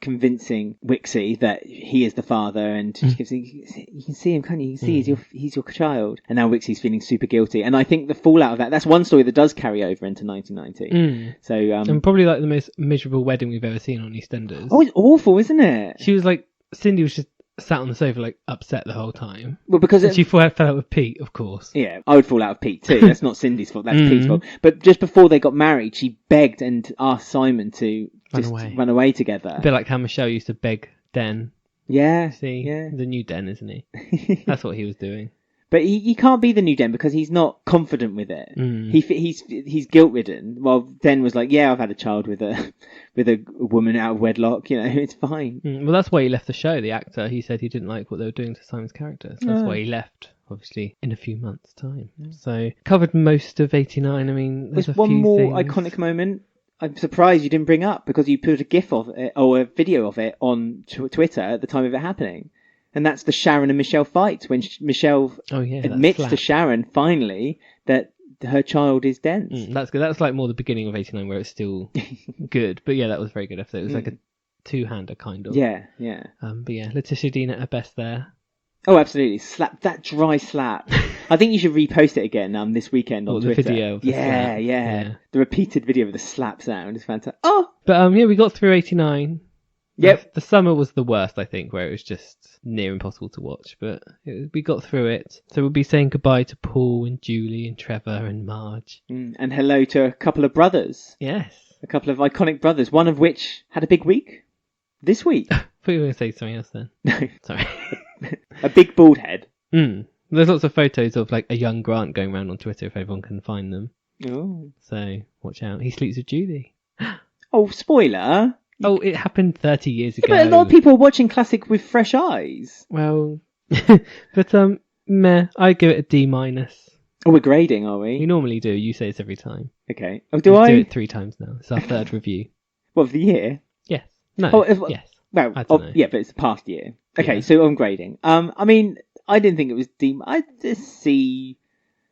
convincing Wixie that he is the father, and she keeps saying, you can see him, can't you? You can see he's your child. And now Wixie's feeling super guilty. And I think the fallout of that's one story that does carry over into 1990. So, and probably like the most miserable wedding we've ever seen on EastEnders. Oh, it's awful, isn't it? She was like, Cindy was just sat on the sofa like upset the whole time. Well, because she fell out with Pete, of course. Yeah, I would fall out with Pete too. That's not Cindy's fault, that's Pete's fault. But just before they got married, she begged and asked Simon to just run away together. A bit like how Michelle used to beg Den. Yeah. See, the new Den, isn't he? That's what he was doing. But he can't be the new Den because he's not confident with it. He's guilt ridden. While Den was like, yeah, I've had a child with a woman out of wedlock. You know, it's fine. Well, that's why he left the show. The actor, he said he didn't like what they were doing to Simon's character. So that's why he left. Obviously, in a few months' time. So covered most of 89. I mean, there's one more iconic moment. I'm surprised you didn't bring up because you put a GIF of it or a video of it on Twitter at the time of it happening. And that's the Sharon and Michelle fight when Michelle admits to Sharon finally that her child is dense. That's good. That's like more the beginning of 89 where it's still good. But yeah, that was a very good episode. It was like a two-hander kind of. Yeah. But yeah, Letitia Dean at her best there. Oh, absolutely. Slap that dry slap. I think you should repost it again this weekend on Twitter. The video of the slap. Yeah. The repeated video of the slap sound is fantastic. Oh! But we got through 89. Yep. The summer was the worst, I think, where it was just near impossible to watch. But we got through it. So we'll be saying goodbye to Paul and Julie and Trevor and Marge. And hello to a couple of brothers. Yes. A couple of iconic brothers, one of which had a big week this week. I thought you were going to say something else then. No. Sorry. A big bald head. There's lots of photos of like a young Grant going around on Twitter if everyone can find them. Oh. So watch out. He sleeps with Julie. Oh, spoiler. Oh, it happened 30 years ago. But a lot of people are watching Classic with fresh eyes. Well, but meh, I give it a D-. Oh, we're grading, are we? We normally do. You say this every time. Okay. Oh, do I? do it 3 times now. It's our third review. What, of the year? Yes. No. Yes. Well, I don't know. yeah, but it's the past year. Okay, Yeah. so on grading. I mean, I didn't think it was D. I'd just C.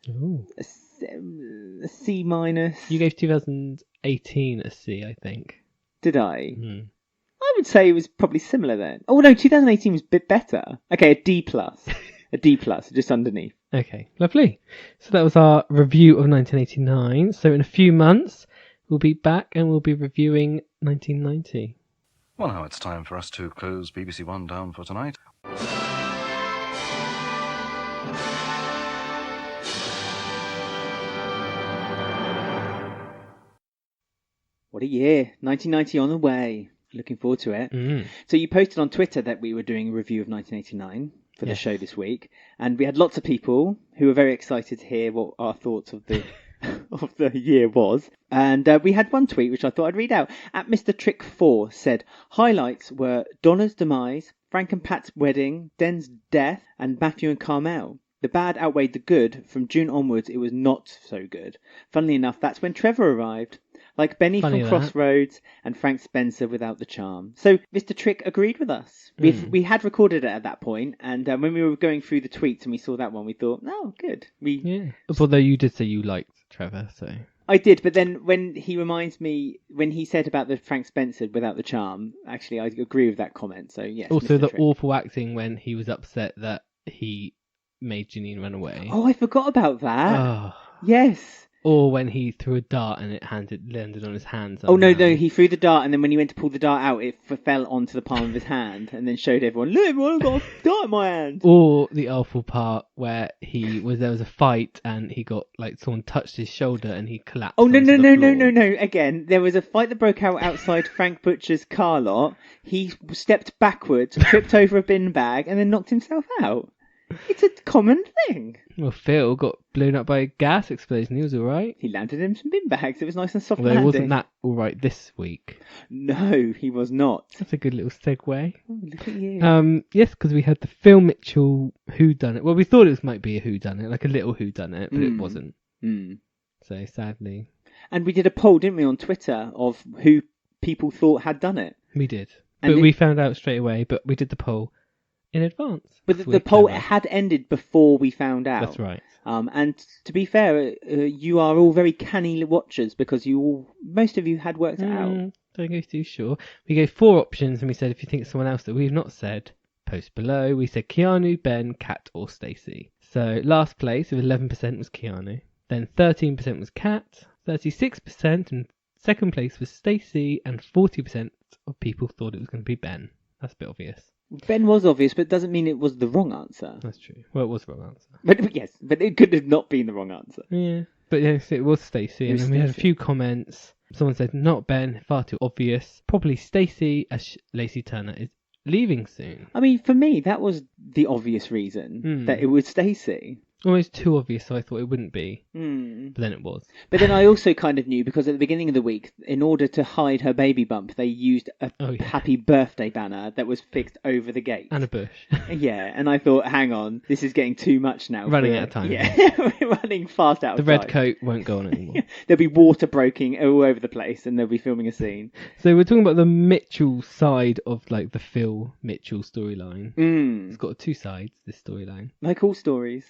Ooh. A C minus. You gave 2018 a C, I think. Did I? Mm. I would say it was probably similar then. Oh no, 2018 was a bit better. Okay, a D plus. A D plus, just underneath. Okay, lovely. So that was our review of 1989. So in a few months, we'll be back and we'll be reviewing 1990. Well, now it's time for us to close BBC One down for tonight. What a year. 1990 on the way. Looking forward to it. Mm. So you posted on Twitter that we were doing a review of 1989 for the show this week. And we had lots of people who were very excited to hear what our thoughts of the of the year was. And we had one tweet which I thought I'd read out. At Mr. Trick 4 said, highlights were Donna's demise, Frank and Pat's wedding, Den's death, and Matthew and Carmel. The bad outweighed the good. From June onwards, it was not so good. Funnily enough, that's when Trevor arrived. Like Benny from Crossroads and Frank Spencer without the charm. So Mr. Trick agreed with us. We had recorded it at that point, and when we were going through the tweets and we saw that one, we thought, oh, good. Although you did say you liked Trevor, so... I did, but then when he reminds me, when he said about the Frank Spencer without the charm, actually, I agree with that comment, so yes. Also, Mr. the Trick. awful acting when he was upset that he made Janine run away. Oh, I forgot about that. Oh. Yes. Or when he threw a dart and it landed on his hand. Oh, no, he threw the dart, and then when he went to pull the dart out, it fell onto the palm of his hand, and then showed everyone, look, everyone, I've got a dart in my hand. Or the awful part where there was a fight, and he got, someone touched his shoulder, and he collapsed. Oh, no. Again, there was a fight that broke out outside Frank Butcher's car lot. He stepped backwards, tripped over a bin bag, and then knocked himself out. It's a common thing. Well, Phil got blown up by a gas explosion. He was all right. He landed in some bin bags. It was nice and soft Although landing. wasn't that all right this week? No, he was not. That's a good little segue. Oh, look at you. Yes, because we had the Phil Mitchell whodunit. Well, we thought it might be a whodunit, like a little whodunit, but it wasn't. So sadly. And we did a poll, didn't we, on Twitter of who people thought had done it. We did. But we found out straight away, but we did the poll in advance. But the poll had ended before we found out. That's right. And to be fair, you are all very canny watchers because most of you had worked it out. Don't go too sure. We gave 4 options and we said if you think it's someone else that we've not said, post below. We said Keanu, Ben, Kat or Stacey. So last place with 11% was Keanu. Then 13% was Kat, 36%, and second place was Stacey, and 40% of people thought it was going to be Ben. That's a bit obvious. Ben was obvious, but it doesn't mean it was the wrong answer. That's true. Well, it was the wrong answer. But it could have not been the wrong answer. Yeah, but yes, it was Stacey. And then we had a few comments. Someone said, not Ben, far too obvious. Probably Stacey, as Lacey Turner is leaving soon. I mean, for me, that was the obvious reason, that it was Stacey. Almost too obvious, so I thought it wouldn't be. But then it was. But then I also kind of knew, because at the beginning of the week, in order to hide her baby bump, they used a happy birthday banner that was fixed over the gate. And a bush. Yeah, and I thought, hang on, this is getting too much now. Running out of time. Yeah, we're running fast out of time. The red coat won't go on anymore. There'll be water breaking all over the place, and they'll be filming a scene. So we're talking about the Mitchell side of the Phil Mitchell storyline. It's got 2 sides, this storyline. Like all stories.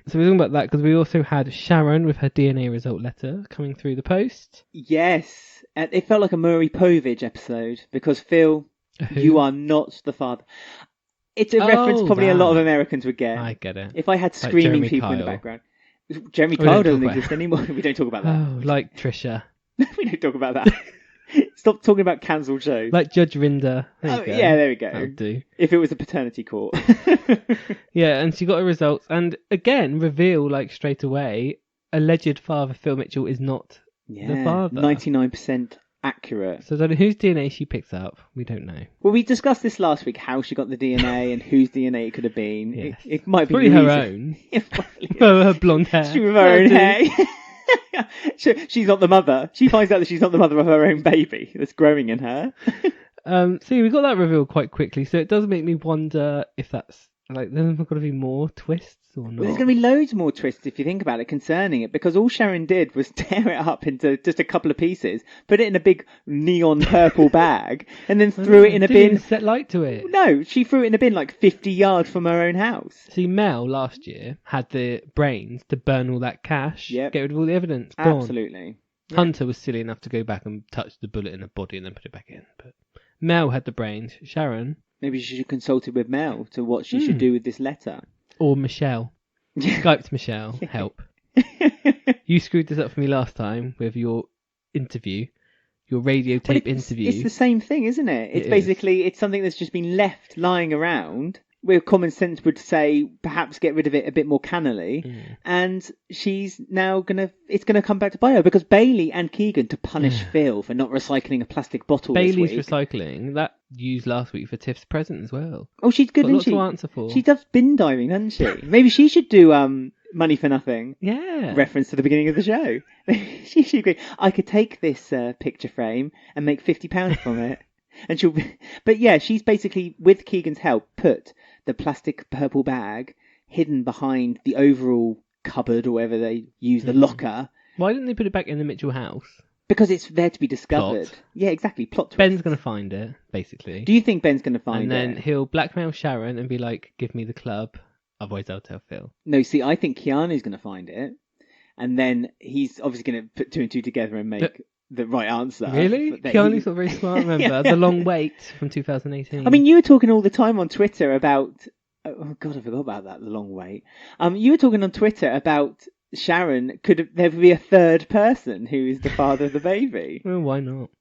So we're talking about that because we also had Sharon with her DNA result letter coming through the post. Yes, and it felt like a Murray Povich episode because Phil, you are not the father. It's a reference probably a lot of Americans would get. I get it. If I had screaming people in the background. Jeremy Kyle doesn't exist anymore. We don't talk about that. Oh, like Trisha. We don't talk about that. Stop talking about cancelled shows. Like Judge Rinder. Yeah, there we go. That'll do. If it was a paternity court. Yeah, and she got her results. And again, reveal, straight away, alleged father Phil Mitchell is not the father. 99% accurate. So I don't know whose DNA she picks up. We don't know. Well, we discussed this last week, how she got the DNA and whose DNA it could have been. Yes. It might be probably her own. For her blonde hair. She with her own hair. She's not the mother. She finds out that she's not the mother of her own baby that's growing in her. So we got that reveal quite quickly. So it does make me wonder if that's Like, there's got to be more twists or not? Well, there's going to be loads more twists if you think about it concerning it, because all Sharon did was tear it up into just a couple of pieces, put it in a big neon purple bag, and then threw it in a bin. Didn't set light to it. No, she threw it in a bin like 50 yards from her own house. See, Mel last year had the brains to burn all that cash, Yep. get rid of all the evidence. Gone. Absolutely. Yeah. Hunter was silly enough to go back and touch the bullet in her body and then put it back in. But Mel had the brains. Sharon. Maybe she should have consulted with Mel to what she should do with this letter. Or Michelle. Skyped Michelle. Help. You screwed this up for me last time with your interview. Your radio tape interview. It's the same thing, isn't it? It's basically, it's something that's just been left lying around, where common sense would say perhaps get rid of it a bit more cannily, and she's now it's gonna come back to bite her, because Bailey and Keegan, to punish Phil for not recycling a plastic bottle Bailey's this week. recycling, that used last week for Tiff's present as well. Oh, she's good, isn't she? Got lots to answer for. She does bin diving, doesn't she? Maybe she should do Money for Nothing. Yeah. Reference to the beginning of the show. She should go, I could take this picture frame and make £50 from it. And but yeah, she's basically, with Keegan's help, put the plastic purple bag hidden behind the overall cupboard, or whatever they use, the locker. Why didn't they put it back in the Mitchell house? Because it's there to be discovered. Plot. Yeah, exactly. Plot twist. Ben's going to find it, basically. Do you think Ben's going to find it? And then he'll blackmail Sharon and be like, give me the club, otherwise I'll tell Phil. No, see, I think Keanu's going to find it. And then he's obviously going to put two and two together and make the right answer. Really? Keanu's not very smart, remember? The Long Wait from 2018. I mean, you were talking all the time on Twitter about... Oh, God, I forgot about that, The Long Wait. You were talking on Twitter about Sharon, could there be a third person who is the father of the baby? Well, why not?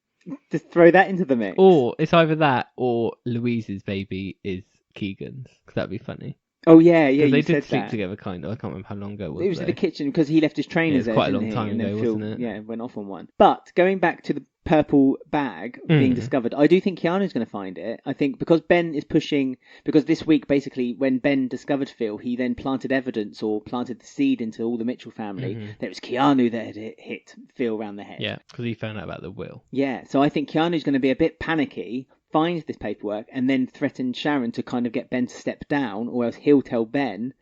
Just throw that into the mix. Or it's either that or Louise's baby is Keegan's, because that'd be funny. Oh, yeah, you they said did sleep that. together, kind of. I can't remember how long ago it was. It was in the kitchen because he left his trainers there. Quite a long didn't he? time And then ago, Phil, wasn't it? Yeah, went off on one. But going back to the purple bag being discovered, I do think Keanu's going to find it. I think because Ben is pushing, because this week, basically, when Ben discovered Phil, he then planted evidence or planted the seed into all the Mitchell family that it was Keanu that had hit Phil round the head. Yeah, because he found out about the will. Yeah, so I think Keanu's going to be a bit panicky, finds this paperwork, and then threatens Sharon to kind of get Ben to step down, or else he'll tell Ben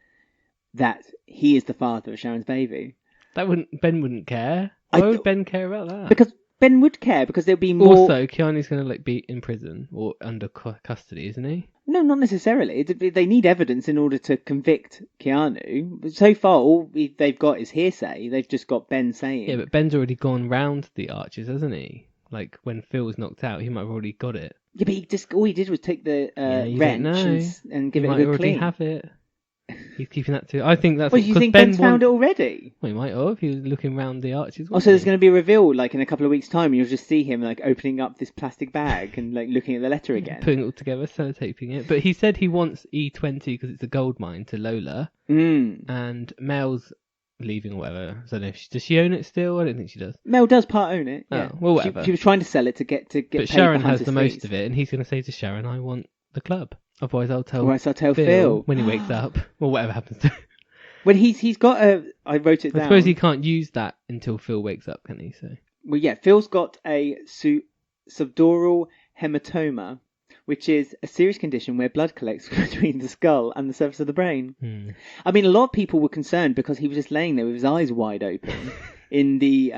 that he is the father of Sharon's baby. Ben wouldn't care. Why would Ben care about that? Because Ben would care, because there'll be more... Also, Keanu's going to be in prison or under custody, isn't he? No, not necessarily. They need evidence in order to convict Keanu. So far, all they've got is hearsay. They've just got Ben saying... Yeah, but Ben's already gone round the arches, hasn't he? Like, when Phil was knocked out, he might have already got it. Yeah, but all he did was take the wrench and give it a good clean. He might already have it. He's keeping that too. I think that's... Well, you think Ben's found it already? Well, he might have. He was looking round the arches. Oh, so there's going to be a reveal, like, in a couple of weeks' time. You'll just see him, like, opening up this plastic bag and, like, looking at the letter again. Putting it all together, sellotaping it. But he said he wants E20 because it's a gold mine to Lola. And Mel's leaving or whatever. I don't know. Does she own it still? I don't think she does. Mel does part own it. Yeah. Oh, well, whatever. She was trying to sell it to get But paid Sharon for has the Hunter's most fees. of it, and he's going to say to Sharon, I want the club. Otherwise I'll tell Phil when he wakes up. Or whatever happens to him. Well, he's got a... I wrote it down. I suppose he can't use that until Phil wakes up, can he? So. Well, yeah, Phil's got a subdural hematoma, which is a serious condition where blood collects between the skull and the surface of the brain. I mean, a lot of people were concerned because he was just laying there with his eyes wide open in the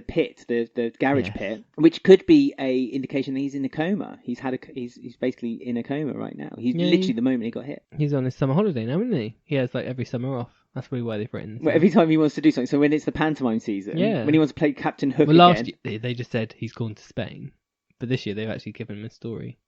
pit, the garage pit, which could be a indication that he's in a coma. He's basically in a coma right now. He's literally the moment he got hit. He's on his summer holiday now, isn't he? He has like every summer off. That's probably why they've written. Well, every time he wants to do something. So when it's the pantomime season, when he wants to play Captain Hook again. Last year they just said he's gone to Spain, but this year they've actually given him a story.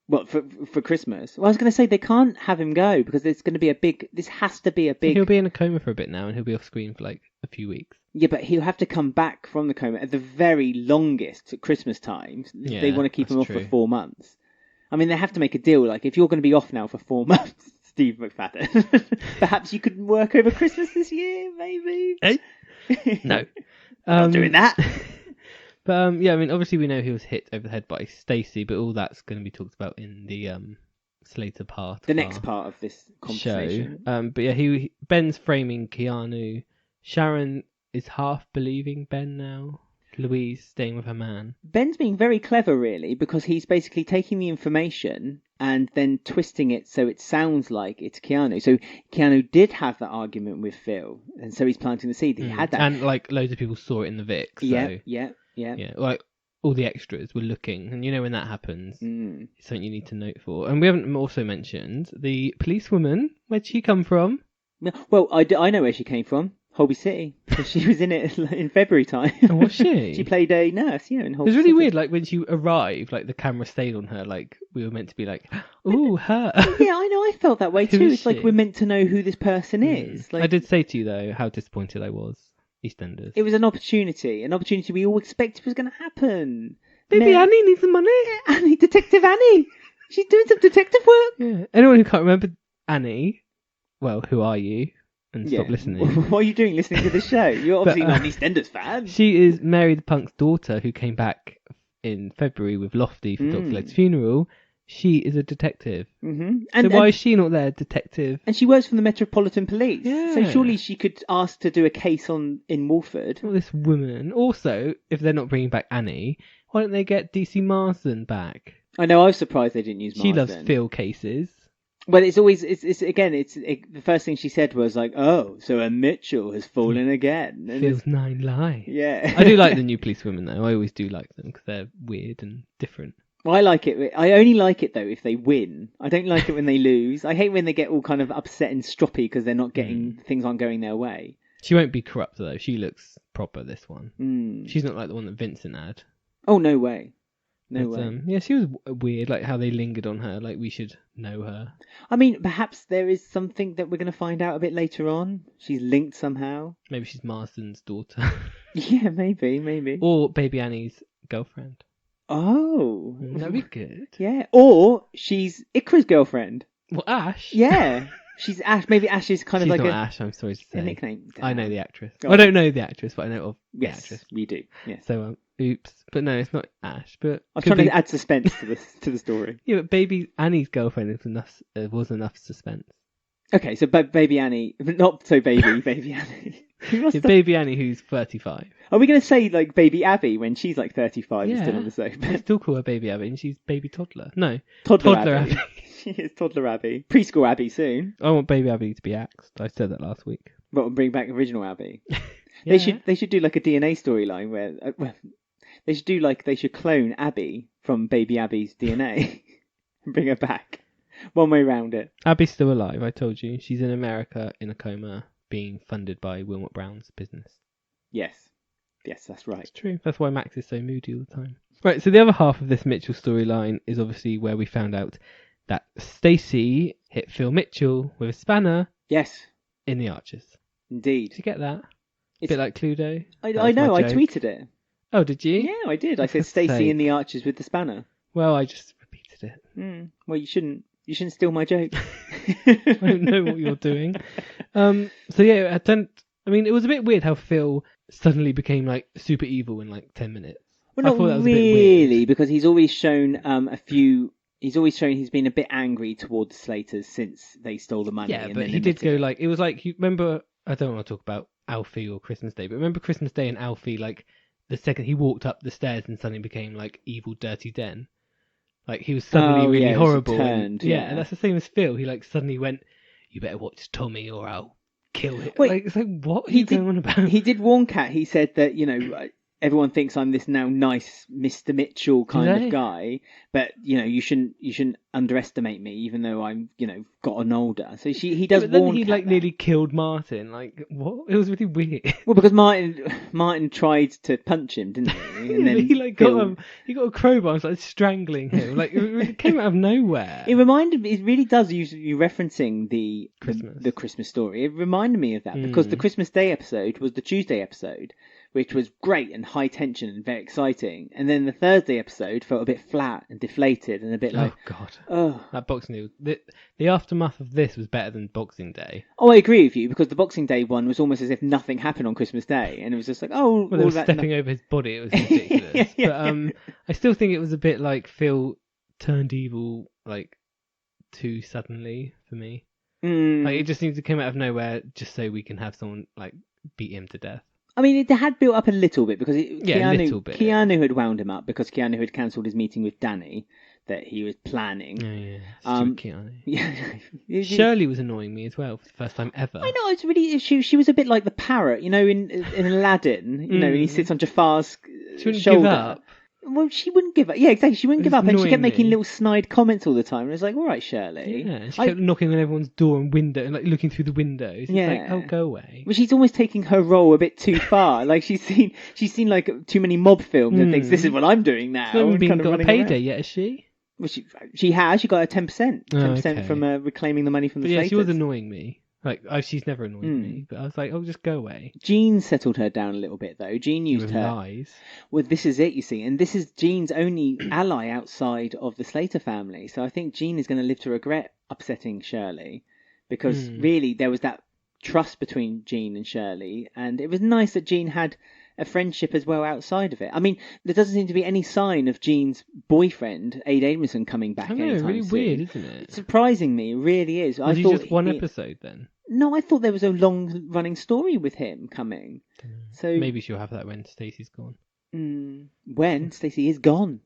Well, for Christmas. Well, I was going to say they can't have him go because there's going to be this has to be a big... He'll be in a coma for a bit now and he'll be off screen for like a few weeks. Yeah, but he'll have to come back from the coma at the very longest at Christmas time. Yeah, they want to keep him off true. for 4 months. I mean, they have to make a deal. Like, if you're going to be off now for 4 months, Steve McFadden, perhaps you could work over Christmas this year, maybe? Hey? No. Not doing that. But yeah, I mean, obviously we know he was hit over the head by Stacey, but all that's going to be talked about in the later part. The next part of this conversation. Show. But yeah, Ben's framing Keanu. Sharon is half believing Ben now. Louise staying with her man. Ben's being very clever, really, because he's basically taking the information and then twisting it so it sounds like it's Keanu. So Keanu did have that argument with Phil, and so he's planting the seed. He had that, and like loads of people saw it in the Vic. So, yeah. Like all the extras were looking, and when that happens, it's something you need to note for. And we haven't also mentioned the policewoman. Where'd she come from? Well, I know where she came from. Holby City. She was in it in February time. Oh, was she? She played a nurse, in Holby It was really City. weird, like when she arrived, like the camera stayed on her, like we were meant to be like, ooh, her. Yeah, I know, I felt that way too. It's like we're meant to know who this person is. Like, I did say to you though how disappointed I was. EastEnders. It was an opportunity we all expected was going to happen. Baby Annie needs some money. Annie, Detective Annie. She's doing some detective work. Yeah. Anyone who can't remember Annie, well, who are you? And stop listening. What are you doing listening to this show? You're obviously not an EastEnders fan. She is Mary the Punk's daughter who came back in February with Lofty for Dr. Leg's funeral. She is a detective. Mm-hmm. So why is she not there, detective? And she works for the Metropolitan Police. Yeah. So surely she could ask to do a case in Wolford. Well, this woman. Also, if they're not bringing back Annie, why don't they get DC Marsden back? I know, I was surprised they didn't use Marsden. She loves Phil cases. Well, it's always, the first thing she said was like, oh, so a Mitchell has fallen again. And Phil's 9 lives. Yeah. I do like the new policewomen though. I always do like them because they're weird and different. Well, I like it. I only like it though if they win. I don't like it when they lose. I hate when they get all kind of upset and stroppy because they're not getting things aren't going their way. She won't be corrupt though. She looks proper. This one. Mm. She's not like the one that Vincent had. Oh no way. No way. Yeah, she was weird. Like how they lingered on her. Like we should know her. I mean, perhaps there is something that we're going to find out a bit later on. She's linked somehow. Maybe she's Marsden's daughter. Yeah, maybe. Or Baby Annie's girlfriend. Oh, that'd be good. Yeah, or she's Iqra's girlfriend. Well, Ash. Yeah, she's Ash. Maybe Ash is kind of like not Ash. I'm sorry to say. a nickname. I know the actress. Go on. I don't know the actress, but I know of the Yes, actress. we do. Yes. So, oops. But no, it's not Ash. But I'm trying to add suspense to the story. Yeah, but Baby Annie's girlfriend was enough suspense. Okay, so Baby Annie, not so Baby Annie. Yeah, Baby Annie, who's 35. Are we going to say like Baby Abby when she's like 35 and still on the soap? I still call her Baby Abby, and she's Baby Toddler. No, Toddler Abby. She is Toddler Abby. Preschool Abby soon. I want Baby Abby to be axed. I said that last week. But bring back original Abby. Yeah. They should do like a DNA storyline where they should clone Abby from Baby Abby's DNA and bring her back. One way round it. Abby's still alive, I told you. She's in America in a coma, being funded by Wilmot Brown's business. Yes, that's right. It's true. That's why Max is so moody all the time. Right, so the other half of this Mitchell storyline is obviously where we found out that Stacey hit Phil Mitchell with a spanner. Yes. In the Archers. Indeed. Did you get that? A bit like Cluedo. I know, I tweeted it. Oh, did you? Yeah, I did. I said Stacey in the Archers with the spanner. Well, I just repeated it. Well, you shouldn't steal my joke. I don't know what you're doing. So yeah, it was a bit weird how Phil suddenly became like super evil in like 10 minutes. Well, not really, because he's always shown he's been a bit angry toward the Slaters since they stole the money. Yeah, but he did go like, it was like, you remember, I don't want to talk about Alfie or Christmas Day, but remember Christmas Day and Alfie, like the second he walked up the stairs and suddenly became like evil Dirty Den. Like he was suddenly really horrible. And that's the same as Phil. He like suddenly went, "You better watch Tommy or I'll kill him." Wait, like, it's like, what are you going on about? He did warn Kat. He said that, everyone thinks I'm this now nice Mr. Mitchell kind of guy, but you shouldn't underestimate me, even though I'm gotten older. So he does. But then warn he Kat like that. nearly killed Martin. Like what? It was really weird. Well, because Martin tried to punch him, didn't he? And then he like got a crowbar and started strangling him. Like it came out of nowhere. It reminded me. It really does use you referencing the Christmas story. It reminded me of that because the Christmas Day episode was the Tuesday episode, which was great and high tension and very exciting. And then the Thursday episode felt a bit flat and deflated and a bit like, that Boxing Day. The aftermath of this was better than Boxing Day. Oh, I agree with you, because the Boxing Day one was almost as if nothing happened on Christmas Day, and it was just like, they were stepping over his body. It was ridiculous. But I still think it was a bit like Phil turned evil like too suddenly for me. Like it just seems to come out of nowhere just so we can have someone like beat him to death. I mean, it had built up a little bit because a little bit. Keanu had wound him up because Keanu had cancelled his meeting with Danny that he was planning. Oh, yeah. Stuart Keanu. Yeah. Shirley was annoying me as well for the first time ever. I know, it's really... She was a bit like the parrot, in Aladdin, and he sits on Jafar's shoulder. Give up. Well, she wouldn't give up. Yeah, exactly. She wouldn't give up. And she kept making me. little snide comments all the time. And it's like, all right, Shirley. Yeah, she kept knocking on everyone's door and window and looking through the windows. It's like, oh, go away. Well, she's almost taking her role a bit too far. Like she's seen like too many mob films and thinks, this is what I'm doing now. She hasn't got a payday yet, has she? Well, she has. She got a 10%. 10% from reclaiming the money from the Slaters. She was annoying me. She's never annoyed me, but I was like, oh, just go away. Jean settled her down a little bit, though. Jean used her lies. Well, this is it, you see, and this is Jean's only ally outside of the Slater family. So I think Jean is going to live to regret upsetting Shirley, because really there was that trust between Jean and Shirley, and it was nice that Jean had a friendship as well outside of it. I mean, there doesn't seem to be any sign of Jean's boyfriend, Ade Amerson, coming back anytime soon. Really weird, isn't it? It's surprising me, it really is. Was I thought just one episode then? No, I thought there was a long-running story with him coming. So maybe she'll have that when Stacey's gone. When Stacey is gone.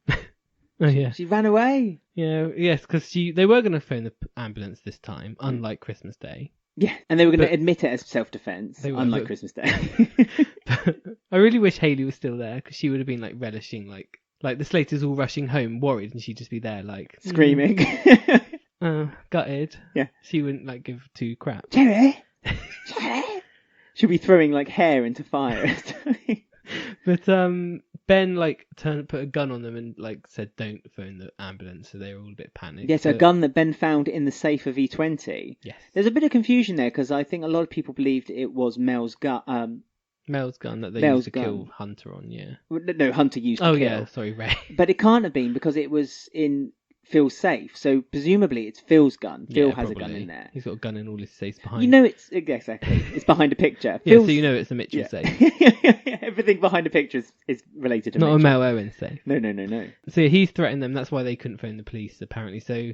Oh yeah, she ran away. Yeah, yes, because they were going to phone the ambulance this time, unlike Christmas Day. Yeah, and they were going to admit it as self-defense, unlike Christmas Day. I really wish Hayley was still there, because she would have been relishing, like the Slaters all rushing home, worried, and she'd just be there screaming. Gutted. Yeah. She wouldn't give two craps. Sheree! She'll be throwing hair into fire. But Ben put a gun on them and said don't phone the ambulance, so they were all a bit panicked. Yes, a gun that Ben found in the safe of E20. Yes. There's a bit of confusion there because I think a lot of people believed it was Mel's gun. Mel's gun that they used to kill Hunter on, yeah. No, Hunter used to kill. Oh yeah, sorry, Ray. But it can't have been because it was in Phil's safe, so presumably it's Phil's gun. Phil has a gun in there. He's got a gun in all his safes behind. Exactly. It's behind a picture. Yeah, so it's a Mitchell safe. Everything behind a picture is related to Not Mitchell. a Mel Owen safe. No. So he's threatened them. That's why they couldn't phone the police, apparently. So,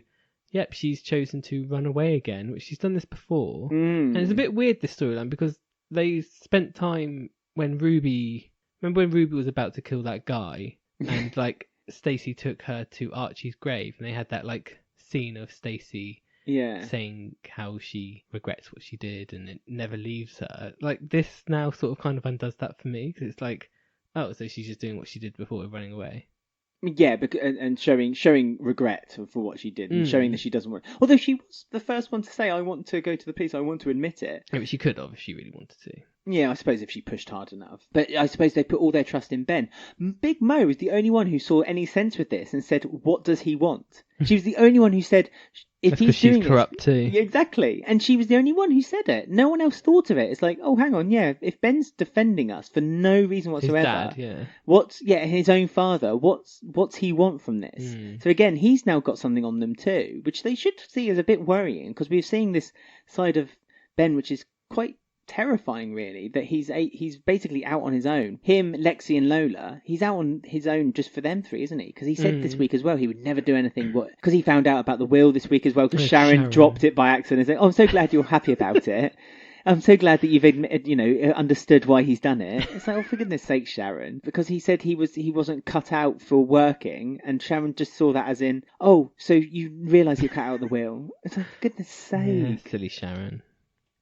yep, she's chosen to run away again, which she's done this before. And it's a bit weird, this storyline, because they spent time when Ruby... Remember when Ruby was about to kill that guy? And, Stacey took her to Archie's grave, and they had that scene of Stacey saying how she regrets what she did and it never leaves her. This now sort of kind of undoes that for me, because it's oh, so she's just doing what she did before running away. Yeah, and showing regret for what she did, and showing that she doesn't want. Although she was the first one to say, "I want to go to the police. I want to admit it." Yeah, but she could have if she really wanted to. Yeah, I suppose if she pushed hard enough. But I suppose they put all their trust in Ben. Big Mo was the only one who saw any sense with this and said, "What does he want?" She was the only one who said, "If he's doing she's corrupt too." Yeah, exactly. And she was the only one who said it. No one else thought of it. It's like, oh, hang on, yeah. If Ben's defending us for no reason whatsoever, his dad, his own father. What's he want from this? So again, he's now got something on them too, which they should see as a bit worrying, because we're seeing this side of Ben, which is quite terrifying, really, that he's basically out on his own. Him, Lexi and Lola, he's out on his own just for them three, isn't he? Because he said this week as well he would never do anything, because he found out about the will this week as well, because Sharon dropped it by accident and said, "Oh, I'm so glad you're happy about it. I'm so glad that you've understood why he's done it." It's like, oh, for goodness sake, Sharon. Because he said he wasn't cut out for working, and Sharon just saw that as in, oh, so you realise you cut out the will. It's like, for goodness sake. Yeah, silly Sharon.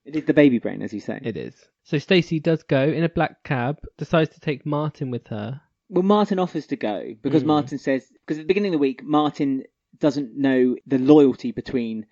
It is the baby brain, as you say. It is. So Stacey does go in a black cab, decides to take Martin with her. Well, Martin offers to go, because Martin says... Because at the beginning of the week, Martin doesn't know the loyalty between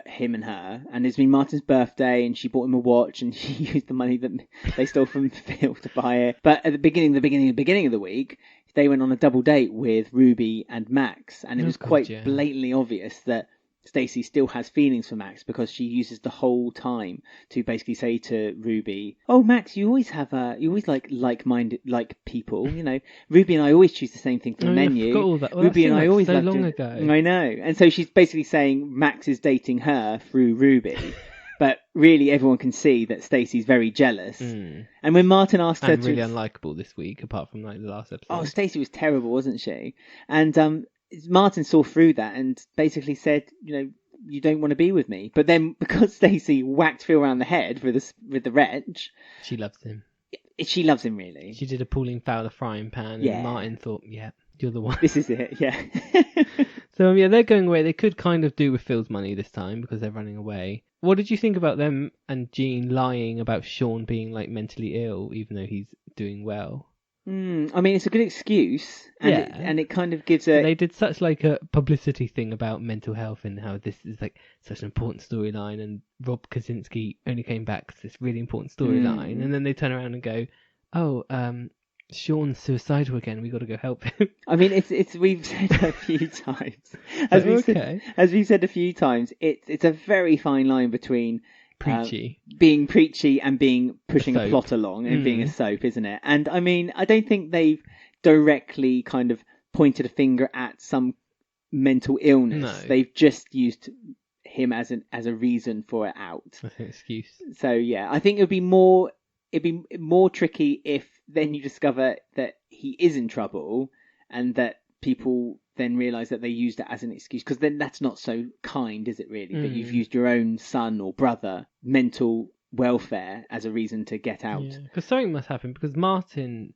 him and her, and it's been Martin's birthday, and she bought him a watch, and she used the money that they stole from Phil to buy it. But at the beginning of the week, they went on a double date with Ruby and Max, and it was quite blatantly obvious that Stacey still has feelings for Max, because she uses the whole time to basically say to Ruby, "Oh, Max, you always like-minded people, Ruby and I always choose the same thing for the menu. All that. Well, Ruby and I always so long ago. I know." And so she's basically saying Max is dating her through Ruby. But really, everyone can see that Stacey's very jealous. And when Martin asked her really unlikable this week, apart from the last episode. Oh, Stacey was terrible, wasn't she? And Martin saw through that and basically said, you don't want to be with me. But then, because Stacey whacked Phil around the head with the wrench, she loves him. she loves him, really. She did a Pauline Fowler frying pan, Yeah. and Martin thought, yeah, you're the one. This is it, yeah. So, yeah, they're going away. They could kind of do with Phil's money this time because they're running away. What did you think about them and Jean lying about Sean being, like, mentally ill, even though he's doing well? I mean, it's a good excuse, and it kind of gives They did such, like, a publicity thing about mental health and how this is, like, such an important storyline, and Rob Kaczynski only came back because it's a really important storyline, and then they turn around and go, Sean's suicidal again. We got to go help him. I mean, it's we've said a few times, as we said a few times. It's a very fine line between preachy, being preachy and being pushing a plot along and being a soap, isn't it? And I mean, I don't think they've directly kind of pointed a finger at some mental illness. No. They've just used him as a reason for it out. That's an excuse. So yeah, I think it'd be more tricky if then you discover that he is in trouble and that people then realise that they used it as an excuse, because then that's not so kind, is it really? That you've used your own son or brother mental welfare as a reason to get out. Yeah, because something must happen, because Martin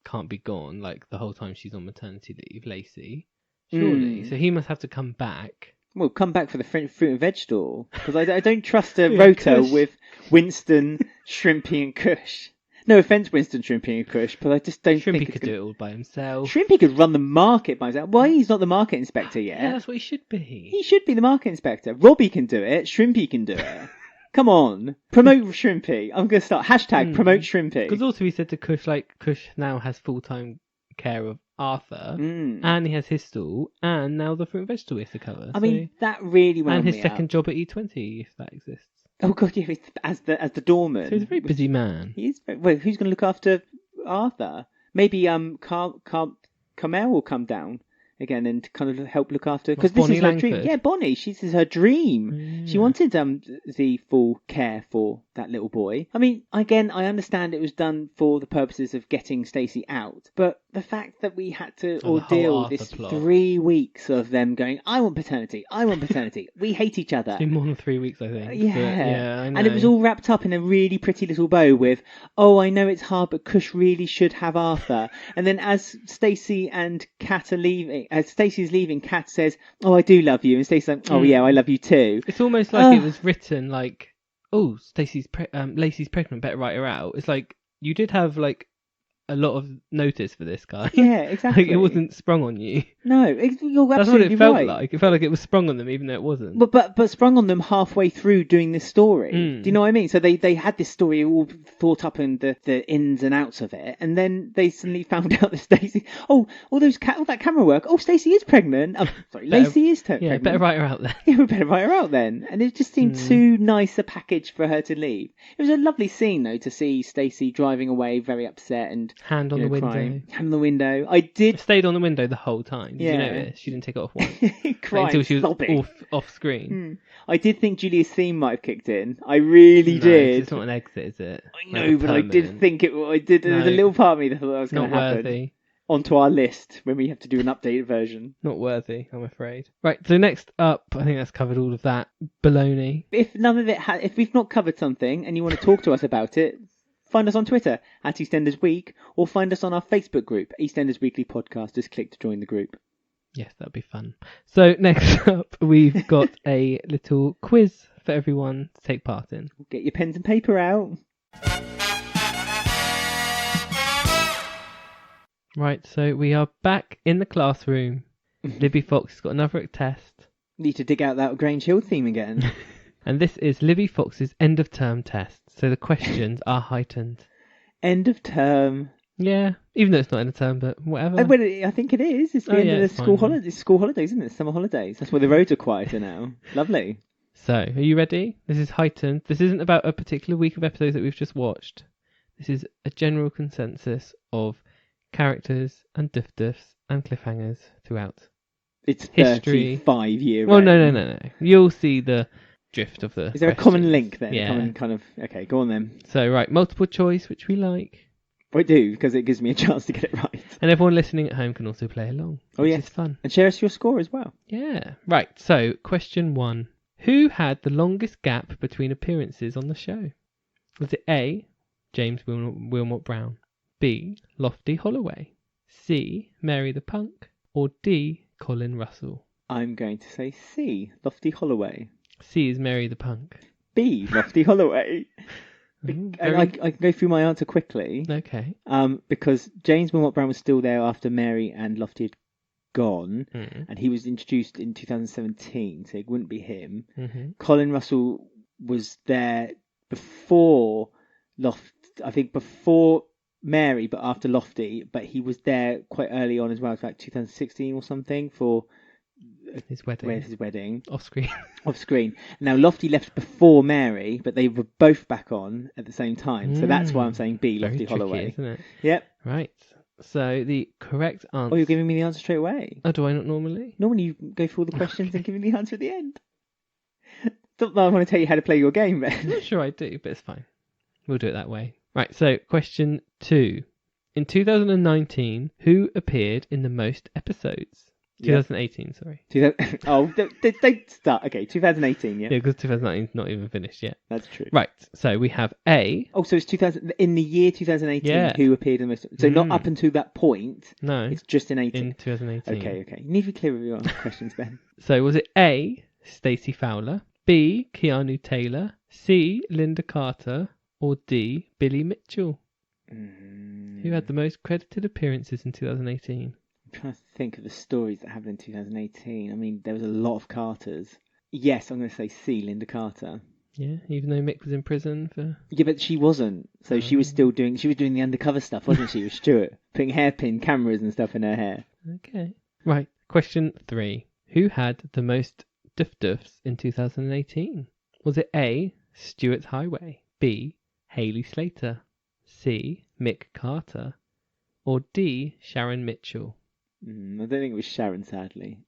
can't be gone like the whole time she's on maternity leave, Lacey, surely. So he must have to come back. Well, come back for the fruit and veg stall, because I don't trust a rota with Winston, Shrimpy and Kush. No offence, Winston, Shrimpy and Kush, but I just don't think... Shrimpy could do it all by himself. Shrimpy could run the market by himself. Why he's not the market inspector yet? Yeah, that's what he should be. He should be the market inspector. Robbie can do it. Shrimpy can do it. Come on. Promote Shrimpy. I'm going to start. Hashtag promote Shrimpy. Because also he said to Kush, like, Kush now has full-time care of Arthur, and he has his stall, and now the fruit and vegetable is to cover. I mean, that really wound me And his second job at E20, if that exists. Oh god, yeah, as the doorman. So he's a very busy man. He is. Well, who's going to look after Arthur? Maybe Carmel will come down again and kind of help look after, because this is her dream. Yeah, Bonnie. This is her dream. She wanted the full care for that little boy. I mean, again, I understand it was done for the purposes of getting Stacey out, but the fact that we had to ordeal this plot. 3 weeks of them going, I want paternity, we hate each other. It's been more than 3 weeks, I think. Yeah, I know. And it was all wrapped up in a really pretty little bow with, oh, I know it's hard, but Kush really should have Arthur. And then as Stacey and Kat are leaving, as Stacey's leaving, Kat says, oh, I do love you. And Stacey's like, oh yeah, I love you too. It's almost like it was written like, oh, Lacey's pregnant, better write her out. It's like, you did have like a lot of notice for this guy. Yeah, exactly. Like, it wasn't sprung on you. No, you're absolutely That's what it felt right. like. It felt like it was sprung on them, even though it wasn't. But sprung on them halfway through doing this story. Do you know what I mean? So they had this story all thought up in the ins and outs of it, and then they suddenly found out that Stacey, all that camera work. Oh, Stacey is pregnant. Oh, sorry, Lacey is pregnant. Yeah, better write her out then. Yeah, we better write her out then. And it just seemed too nice a package for her to leave. It was a lovely scene though to see Stacey driving away, very upset and hand on the window. Crying. Hand on the window. I stayed on the window the whole time. Did you notice? She didn't take it off once. Crying, until she was off screen. I did think Julia's theme might have kicked in. I really did. It's not an exit, is it? I know, but I did think it. I did. There was a little part of me that thought that was going to happen. Worthy. Onto our list when we have to do an updated version. Not worthy, I'm afraid. Right, so next up, I think that's covered all of that baloney. If none of it, if we've not covered something and you want to talk to us about it, find us on Twitter at EastEnders Week, or find us on our Facebook group, EastEnders Weekly Podcast. Just click to join the group. Yes, that'd be fun. So next up, we've got a little quiz for everyone to take part in. Get your pens and paper out. Right, so we are back in the classroom. Libby Fox has got another test. Need to dig out that Grange Hill theme again. And this is Libby Fox's end of term test. So the questions are heightened. End of term. Yeah, even though it's not end of term, but whatever. I think it is. It's the end of the school holidays. It's school holidays, isn't it? Summer holidays. That's why the roads are quieter now. Lovely. So, are you ready? This is heightened. This isn't about a particular week of episodes that we've just watched. This is a general consensus of characters and duffs and cliffhangers throughout it's history. 35-year. Well, no. You'll see the drift of the. Is there a common link then? Yeah. Common kind of. Okay, go on then. So, right, multiple choice, which we like. I do, because it gives me a chance to get it right. And everyone listening at home can also play along. Which is fun. And share us your score as well. Yeah. Right, so question 1. Who had the longest gap between appearances on the show? Was it A, James Wilmot Brown, B. Lofty Holloway, C. Mary the Punk, or D. Colin Russell? I'm going to say C. Lofty Holloway. C is Mary the Punk. B. Lofty Holloway. And I can go through my answer quickly. Okay. Because James Wilmot Brown was still there after Mary and Lofty had gone, and he was introduced in 2017, so it wouldn't be him. Colin Russell was there before before Mary, but after Lofty, but he was there quite early on as well, like 2016 or something, for his wedding. Off screen. Now, Lofty left before Mary, but they were both back on at the same time. So that's why I'm saying B, Lofty Holloway. Isn't it? Yep. Right. So the correct answer... Oh, you're giving me the answer straight away? Oh, do I not normally? Normally you go through all the questions and give me the answer at the end. Not that I want to tell you how to play your game, then. I'm sure I do, but it's fine. We'll do it that way. Right, so question 2. In 2019, who appeared in the most episodes? 2018, sorry. They start. Okay, 2018, yeah. Yeah, because 2019's not even finished yet. That's true. Right, so we have A. Oh, so it's 2000 in the year 2018. Who appeared in the most? So not up until that point. No, it's just in 18. In 2018. Okay. You need to be clear with your questions, Ben. So was it A. Stacey Fowler, B. Keanu Taylor, C. Linda Carter, or D. Billy Mitchell? Who had the most credited appearances in 2018? I'm trying to think of the stories that happened in 2018. I mean, there was a lot of Carters. Yes, I'm going to say C, Linda Carter. Yeah, even though Mick was in prison for... Yeah, but she wasn't. So she was still doing... She was doing the undercover stuff, wasn't she, with Stuart? Putting hairpin cameras and stuff in her hair. Okay. Right, question 3. Who had the most duffs in 2018? Was it A, Stuart's Highway, B, Hayley Slater, C, Mick Carter, or D, Sharon Mitchell? I don't think it was Sharon, sadly.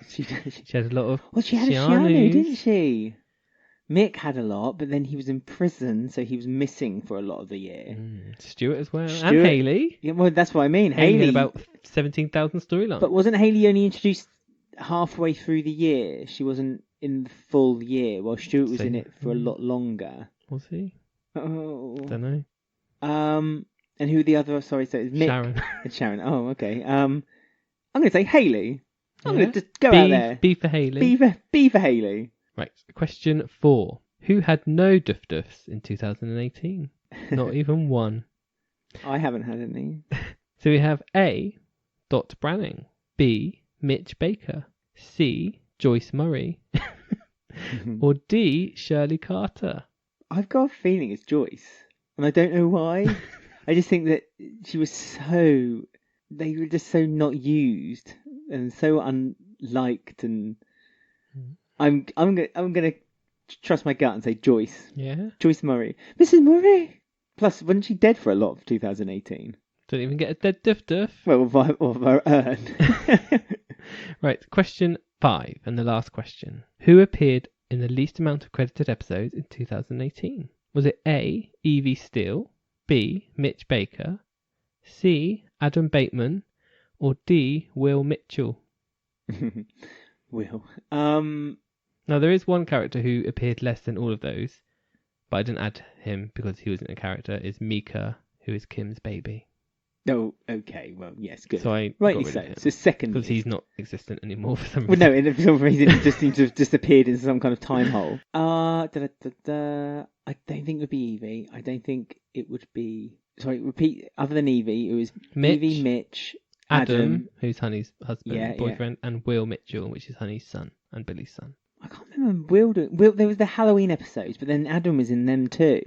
She had a lot of... Well, she had a Keanu, didn't she? Mick had a lot, but then he was in prison, so he was missing for a lot of the year. Stuart as well. And Hayley. Yeah, well, that's what I mean. Hayley had about 17,000 storylines. But wasn't Hayley only introduced halfway through the year? She wasn't in the full year, while Stuart was in it for a lot longer. Was he? Oh. Don't know. And who the other? Sorry, so it's Mick. Sharon. It's Sharon. Oh, okay. I'm going to say Hayley. I'm going to just go out there. B for Hayley. B for Hayley. Right. Question 4. Who had no duffs in 2018? Not even one. I haven't had any. So we have A, Dot Branning, B, Mitch Baker, C, Joyce Murray, or D, Shirley Carter. I've got a feeling it's Joyce, and I don't know why. I just think that they were just so not used and so unliked, and I'm gonna trust my gut and say Joyce. Yeah. Joyce Murray. Mrs. Murray. Plus, wasn't she dead for a lot of 2018? Didn't even get a dead duff. Well, or earned. Right. Question 5 and the last question. Who appeared in the least amount of credited episodes in 2018? Was it A, Evie Steele, B, Mitch Baker, C, Adam Bateman, or D, Will Mitchell? Will. Now, there is one character who appeared less than all of those, but I didn't add him because he wasn't a character, is Mika, who is Kim's baby. Oh, okay. Well, yes, good. So I rightly so. So second, because he's not existent anymore for some reason. Well, no, for some reason he just seems to have disappeared into some kind of time hole. I don't think it would be Evie. I don't think it would be. Sorry, repeat. Other than Evie, it was Evie, Mitch, Adam, who's Honey's husband, boyfriend, and Will Mitchell, which is Honey's son and Billy's son. I can't remember Will. There was the Halloween episodes, but then Adam was in them too.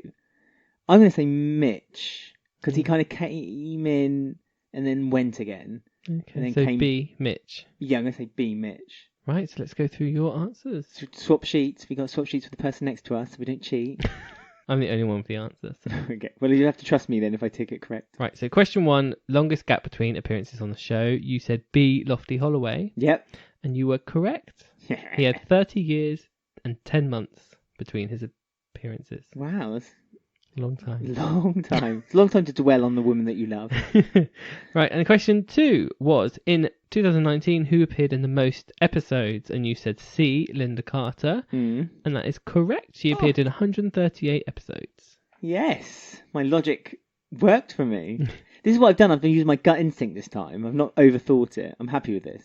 I'm going to say Mitch. Because he kind of came in and then went again. Okay, and then B, Mitch. Yeah, I'm going to say B, Mitch. Right, so let's go through your answers. Swap sheets. We got swap sheets with the person next to us, so we don't cheat. I'm the only one with the answer. So. Okay, well, you'll have to trust me then if I take it correct. Right, so question 1, longest gap between appearances on the show. You said B, Lofty Holloway. Yep. And you were correct. He had 30 years and 10 months between his appearances. Wow, that's... Long time. It's a long time to dwell on the woman that you love. Right, and question 2 was, in 2019, who appeared in the most episodes? And you said C, Linda Carter. And that is correct. She appeared in 138 episodes. Yes, my logic worked for me. This is what I've done. I've been using my gut instinct this time. I've not overthought it. I'm happy with this.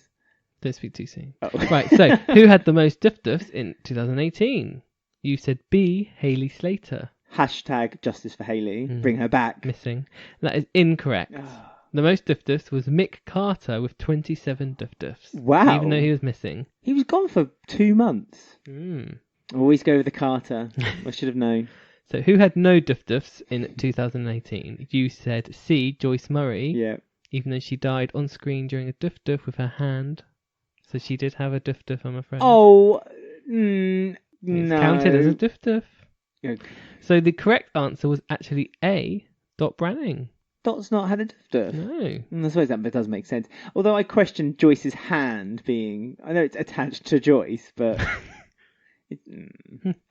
Don't speak too soon. Oh. Right, so who had the most duff-duffs in 2018? You said B, Hayley Slater. Hashtag justice for Hayley. Bring her back. Missing. That is incorrect. Oh. The most duff-duffs was Mick Carter with 27 duff-duffs. Wow. Even though he was missing. He was gone for 2 months. Mm. Always go with the Carter. I should have known. So who had no duff-duffs in 2018? You said C, Joyce Murray. Yeah. Even though she died on screen during a duff-duff with her hand. So she did have a duff-duff, I'm afraid. Oh, It's no. counted as a duff-duff. Okay. So the correct answer was actually A, Dot Branning. Dot's not had a duff. No. I suppose that does make sense. Although I question Joyce's hand being... I know it's attached to Joyce, but...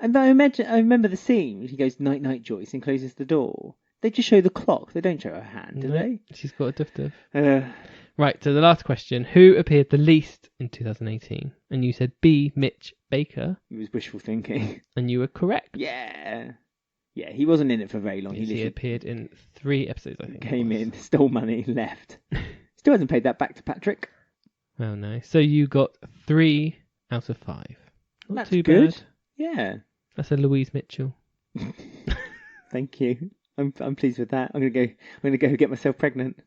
And I remember the scene. He goes, night, night, Joyce, and closes the door. They just show the clock. They don't show her hand, do they? She's got a duff-duff. Uh, Right, so the last question. Who appeared the least in 2018? And you said B, Mitch Baker. it was wishful thinking. And you were correct. Yeah. Yeah, he wasn't in it for very long. Yes, He he literally appeared in 3 episodes, I think. came in, stole money, left. Still hasn't paid that back to Patrick. Oh, no. So you got 3 out of 5. Not That's too good. bad. Yeah. That's a Louise Mitchell. Thank you. I'm pleased with that. I'm gonna go get myself pregnant.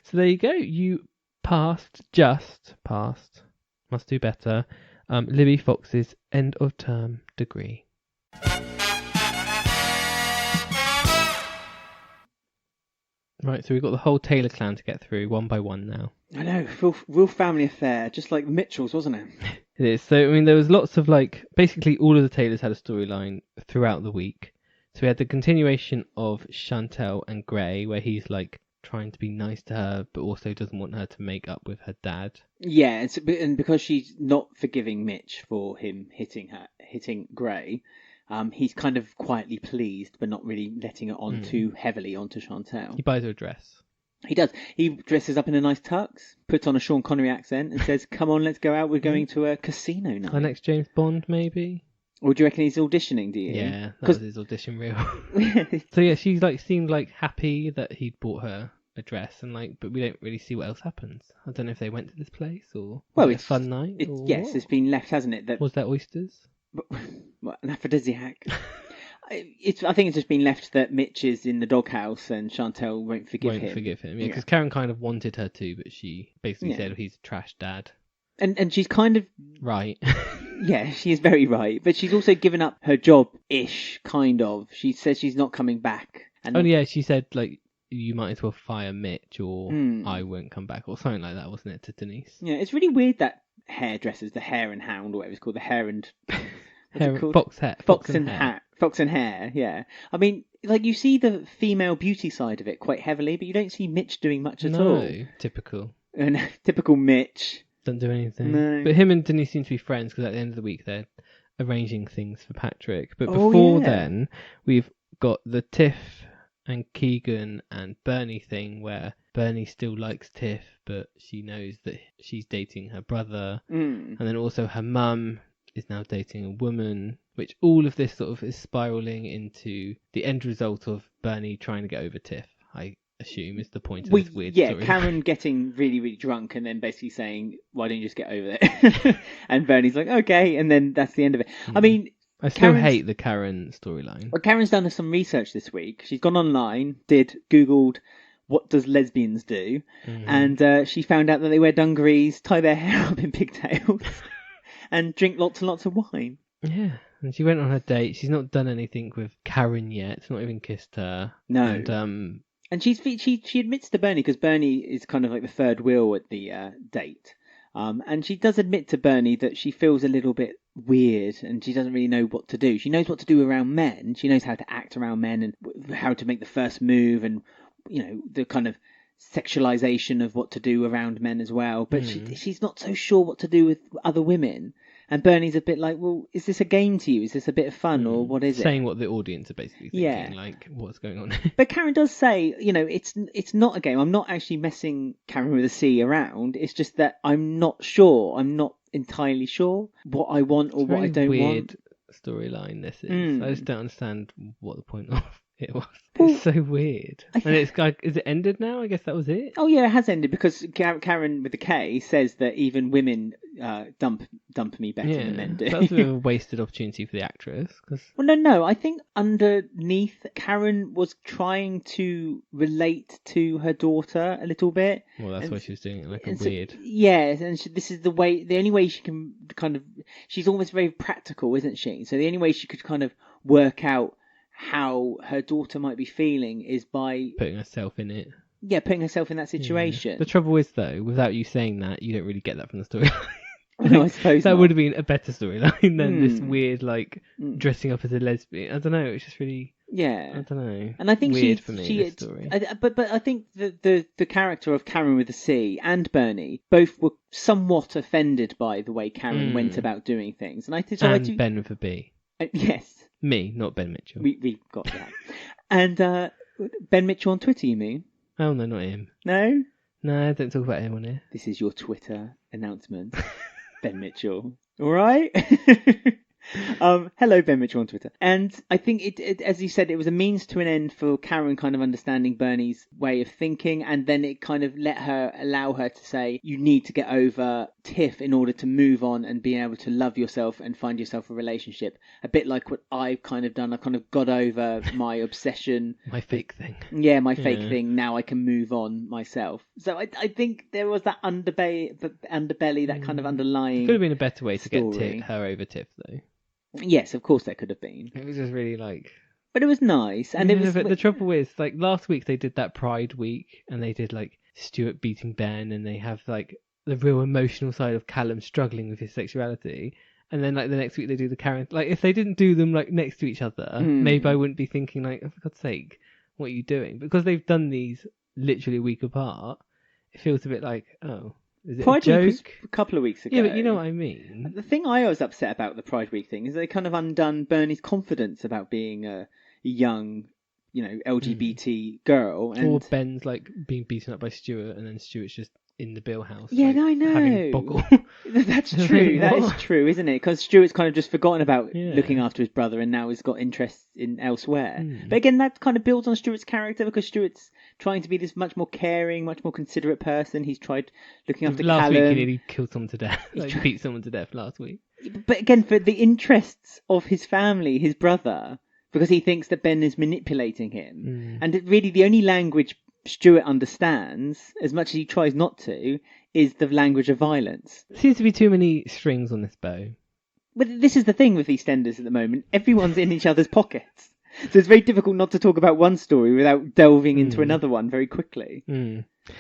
So there you go. You just passed. Must do better. Libby Fox's end of term degree. Right, so we've got the whole Taylor clan to get through one by one now. I know, real family affair, just like Mitchell's, wasn't it? It is. So, I mean, there was lots of basically all of the Taylors had a storyline throughout the week. So we had the continuation of Chantel and Gray, where he's trying to be nice to her, but also doesn't want her to make up with her dad. Yeah, and because she's not forgiving Mitch for him hitting Gray, he's kind of quietly pleased, but not really letting it on too heavily onto Chantel. He buys her a dress. He does. He dresses up in a nice tux, puts on a Sean Connery accent, and says, "Come on, let's go out. We're going to a casino night." Our next James Bond, maybe. Or do you reckon he's auditioning? Do you? Yeah, that was his audition reel. So yeah, she seemed happy that he'd bought her a dress, and but we don't really see what else happens. I don't know if they went to this place or it's a fun night. Yes, it's been left, hasn't it? Was that oysters? What, an aphrodisiac. I think it's just been left that Mitch is in the doghouse and Chantel won't forgive him. Yeah, because Caren kind of wanted her to, but she basically said he's a trash dad. And she's kind of right. Yeah, she is very right, but she's also given up her job-ish, kind of. She says she's not coming back. And she said you might as well fire Mitch or I won't come back or something like that, wasn't it, to Denise? Yeah, it's really weird that hairdressers, the Hare and Hound or whatever it's called, the Hare and Fox and Hare, yeah. I mean, you see the female beauty side of it quite heavily, but you don't see Mitch doing much at all. No, typical. And typical Mitch. Doesn't do anything. No. But him and Denise seem to be friends because at the end of the week they're arranging things for Patrick. But before then, we've got the Tiff and Keegan and Bernie thing where Bernie still likes Tiff, but she knows that she's dating her brother. And then also her mum is now dating a woman, which all of this sort of is spiralling into the end result of Bernie trying to get over Tiff, I assume is the point of this weird story. Caren getting really, really drunk and then basically saying, why don't you just get over it? And Bernie's like, okay, and then that's the end of it. I mean, I still hate the Caren storyline. Well, Karen's done some research this week. She's gone online, Googled, what does lesbians do? And she found out that they wear dungarees, tie their hair up in pigtails, and drink lots and lots of wine. Yeah, and she went on her date. She's not done anything with Caren yet. Not even kissed her. No. And she admits to Bernie, because Bernie is kind of like the third wheel at the date. And she does admit to Bernie that she feels a little bit weird and she doesn't really know what to do. She knows what to do around men. She knows how to act around men and how to make the first move and, the kind of sexualization of what to do around men as well. But she's not so sure what to do with other women. And Bernie's a bit like, well, is this a game to you? Is this a bit of fun or what is it? Saying what the audience are basically thinking, what's going on. But Caren does say, it's not a game. I'm not actually messing Caren with a C around. It's just that I'm not sure. I'm not entirely sure what I want or what I don't want. Weird storyline this is. I just don't understand what the point of It was. Well, It's so weird. And it's like, is it ended now? I guess that was it. Oh yeah, it has ended because Caren with the K says that even women dump me better than men do. That's a bit of a wasted opportunity for the actress. Cause... Well, no. I think underneath, Caren was trying to relate to her daughter a little bit. Well, that's why she was doing it like a weird. Yeah, and this is the only way she can kind of. She's almost very practical, isn't she? So the only way she could kind of work out how her daughter might be feeling is by putting herself in it. Yeah, putting herself in that situation. Yeah. The trouble is, though, without you saying that, you don't really get that from the storyline. No, I suppose that not. would have been a better storyline than this weird, like, dressing up as a lesbian. I don't know. It's just really. Yeah, I don't know. And I think weird for me. This story. But I think the character of Caren with a C and Bernie both were somewhat offended by the way Caren went about doing things, and I think Ben with a B. Yes. Me, not Ben Mitchell. We got that. And Ben Mitchell on Twitter, you mean? Oh, no, not him. No? No, don't talk about him on here. This is your Twitter announcement. Ben Mitchell. All right? Hello, Ben Mitchell on Twitter. And I think it, as you said, it was a means to an end for Caren kind of understanding Bernie's way of thinking, and then it kind of allow her to say, you need to get over Tiff in order to move on and be able to love yourself and find yourself a relationship. A bit like what I've kind of done. I kind of got over my obsession. My fake thing. Yeah, my fake thing. Now I can move on myself. So I think there was that underbelly, that kind of underlying. Could have been a better way to story. Get her over Tiff, though. Yes, of course there could have been. It was just really like... But it was nice. And it was... But the trouble is, like, last week they did that Pride Week, and they did, like, Stuart beating Ben, and they have, like, the real emotional side of Callum struggling with his sexuality. And then, like, the next week they do the Caren... Like, if they didn't do them, like, next to each other, maybe I wouldn't be thinking, like, oh, for God's sake, what are you doing? Because they've done these literally a week apart, it feels a bit like, oh... Is it Pride a joke? Week was a couple of weeks ago. Yeah, but you know what I mean. The thing I was upset about the Pride Week thing is they kind of undone Bernie's confidence about being a young, LGBT girl. And... Or Ben's like being beaten up by Stuart, and then Stuart's just in the Bill house. Yeah, like, I know. Having boggle. That's true. That is true, isn't it? Because Stuart's kind of just forgotten about looking after his brother, and now he's got interest in elsewhere. But again, that kind of builds on Stuart's character, because Stuart's trying to be this much more caring, much more considerate person. He's tried looking after Last Callum. week he nearly killed someone to death. Like, beat someone to death last week. But again, for the interests of his family, his brother, because he thinks that Ben is manipulating him. And really the only language Stuart understands, as much as he tries not to, is the language of violence. Seems to be too many strings on this bow. But this is the thing with EastEnders at the moment. Everyone's in each other's pockets. So it's very difficult not to talk about one story without delving into another one very quickly.